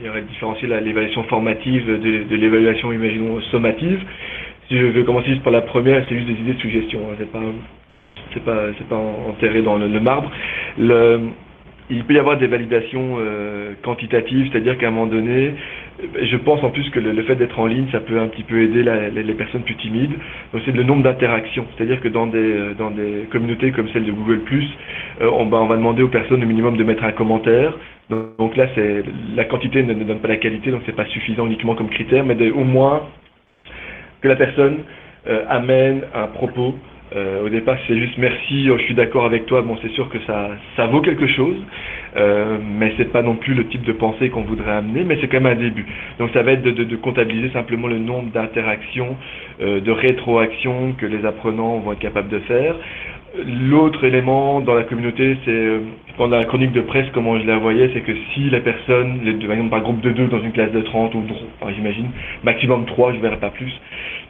y aurait différencié l'évaluation formative de l'évaluation, imaginons, sommative. Si je veux commencer juste par la première, c'est juste des idées de suggestion. Hein, c'est pas enterré dans le marbre. Il peut y avoir des validations quantitatives, c'est-à-dire qu'à un moment donné, je pense en plus que le fait d'être en ligne, ça peut un petit peu aider les personnes plus timides. Donc c'est le nombre d'interactions, c'est-à-dire que dans des communautés comme celle de Google+, on va demander aux personnes au minimum de mettre un commentaire. Donc là, la quantité ne donne pas la qualité, donc c'est pas suffisant uniquement comme critère, mais au moins que la personne amène un propos, Au départ, c'est juste merci, je suis d'accord avec toi. Bon, c'est sûr que ça vaut quelque chose, mais c'est pas non plus le type de pensée qu'on voudrait amener, mais c'est quand même un début. Donc ça va être de comptabiliser simplement le nombre d'interactions, de rétroactions que les apprenants vont être capables de faire. L'autre élément dans la communauté, c'est pendant la chronique de presse, comment je la voyais, c'est que si la personne, par exemple par groupe de 2 dans une classe de 30, ou enfin, j'imagine, maximum 3, je ne verrai pas plus,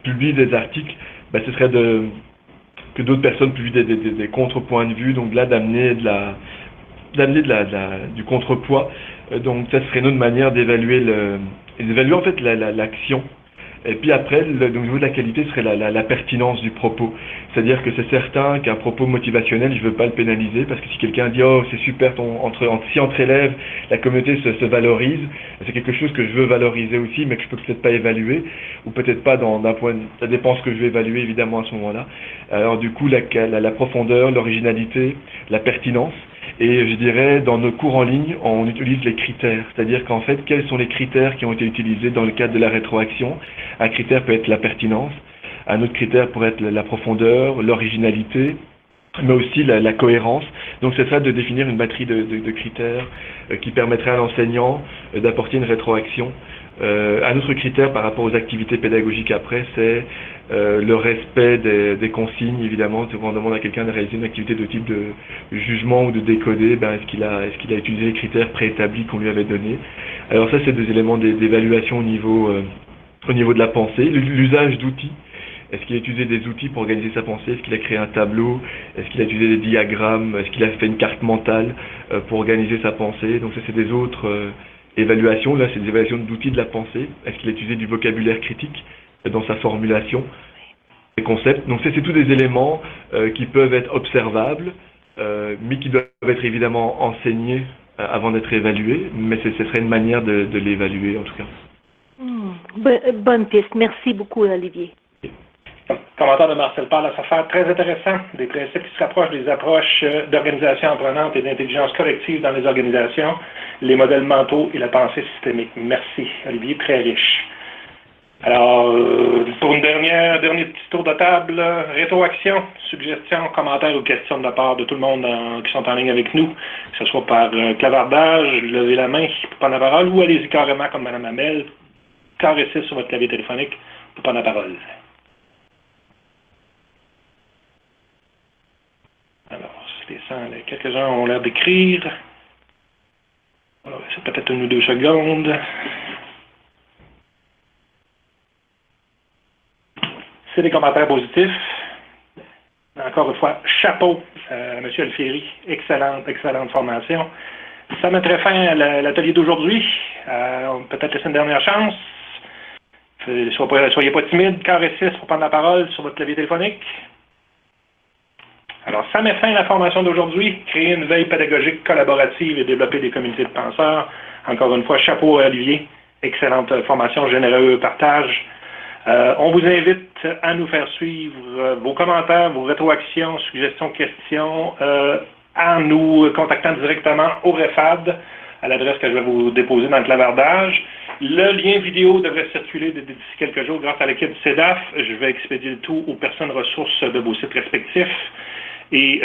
publie des articles, bah, ce serait que d'autres personnes publient des contrepoints de vue, donc là d'amener du contrepoids. Donc ça serait une autre manière d'évaluer en fait l'action. Et puis après, donc, au niveau de la qualité, serait la pertinence du propos. C'est-à-dire que c'est certain qu'un propos motivationnel, je ne veux pas le pénaliser, parce que si quelqu'un dit « Oh, c'est super, si entre élèves, la communauté se valorise », c'est quelque chose que je veux valoriser aussi, mais que je peux peut-être pas évaluer, ou peut-être pas d'un point de... Ça dépend ce que je vais évaluer, évidemment, à ce moment-là. Alors du coup, la profondeur, l'originalité, la pertinence. Et je dirais, dans nos cours en ligne, on utilise les critères. C'est-à-dire qu'en fait, quels sont les critères qui ont été utilisés dans le cadre de la rétroaction? Un critère peut être la pertinence, un autre critère pourrait être la profondeur, l'originalité, mais aussi la cohérence. Donc c'est ça de définir une batterie de critères qui permettrait à l'enseignant d'apporter une rétroaction. Un autre critère par rapport aux activités pédagogiques après, c'est le respect des consignes, évidemment. Quand on demande à quelqu'un de réaliser une activité de type de jugement ou de décoder, est-ce qu'il a utilisé les critères préétablis qu'on lui avait donnés. Alors ça, c'est des éléments d'évaluation au niveau de la pensée. L'usage d'outils. Est-ce qu'il a utilisé des outils pour organiser sa pensée? Est-ce qu'il a créé un tableau? Est-ce qu'il a utilisé des diagrammes? Est-ce qu'il a fait une carte mentale pour organiser sa pensée? Donc ça, c'est des autres évaluations. Là, c'est des évaluations d'outils de la pensée. Est-ce qu'il a utilisé du vocabulaire critique dans sa formulation? Des concepts. Donc c'est tous des éléments qui peuvent être observables, mais qui doivent être évidemment enseignés avant d'être évalués. Mais ce serait une manière de l'évaluer, en tout cas. Bonne piste. Merci beaucoup, Olivier. Commentaire de Marcel Paul à s'affaire très intéressant, des principes qui se rapprochent des approches d'organisation apprenante et d'intelligence collective dans les organisations, les modèles mentaux et la pensée systémique. Merci, Olivier, très riche. Alors, pour dernier petit tour de table, rétroaction, suggestions, commentaires ou questions de la part de tout le monde qui sont en ligne avec nous, que ce soit par clavardage, lever la main pour prendre la parole, ou allez-y carrément comme Mme Hamel, caressez sur votre clavier téléphonique pour prendre la parole. Alors, je descends, quelques-uns ont l'air d'écrire. C'est peut-être 1 ou 2 secondes. C'est des commentaires positifs. Encore une fois, chapeau, M. Alfieri. Excellente formation. Ça mettrait fin à l'atelier d'aujourd'hui. Peut-être laisser une dernière chance. Soyez pas timide, caressez pour prendre la parole sur votre clavier téléphonique. Alors, ça met fin à la formation d'aujourd'hui, créer une veille pédagogique collaborative et développer des communautés de penseurs. Encore une fois, chapeau à Olivier, excellente formation, généreux partage. On vous invite à nous faire suivre vos commentaires, vos rétroactions, suggestions, questions, en nous contactant directement au REFAD, à l'adresse que je vais vous déposer dans le clavardage. Le lien vidéo devrait circuler d'ici quelques jours grâce à l'équipe du CEDAF. Je vais expédier le tout aux personnes ressources de vos sites respectifs. Et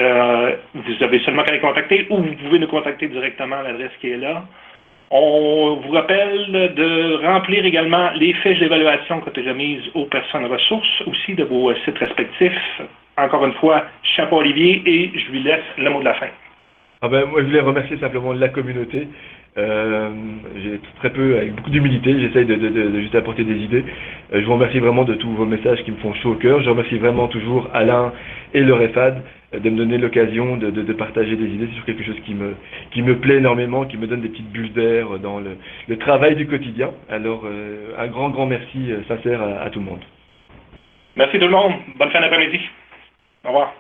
vous avez seulement qu'à les contacter ou vous pouvez nous contacter directement à l'adresse qui est là. On vous rappelle de remplir également les fiches d'évaluation qui ont été remises aux personnes ressources aussi de vos sites respectifs. Encore une fois, chapeau Olivier et je lui laisse le mot de la fin. Moi, je voulais remercier simplement la communauté. J'ai très peu, avec beaucoup d'humilité, j'essaye de juste apporter des idées. Je vous remercie vraiment de tous vos messages qui me font chaud au cœur. Je remercie vraiment toujours Alain et le REFAD de me donner l'occasion de partager des idées. C'est sur quelque chose qui me plaît énormément, qui me donne des petites bulles d'air dans le travail du quotidien. Alors, un grand merci sincère à tout le monde. Merci tout le monde. Bonne fin d'après-midi. Au revoir.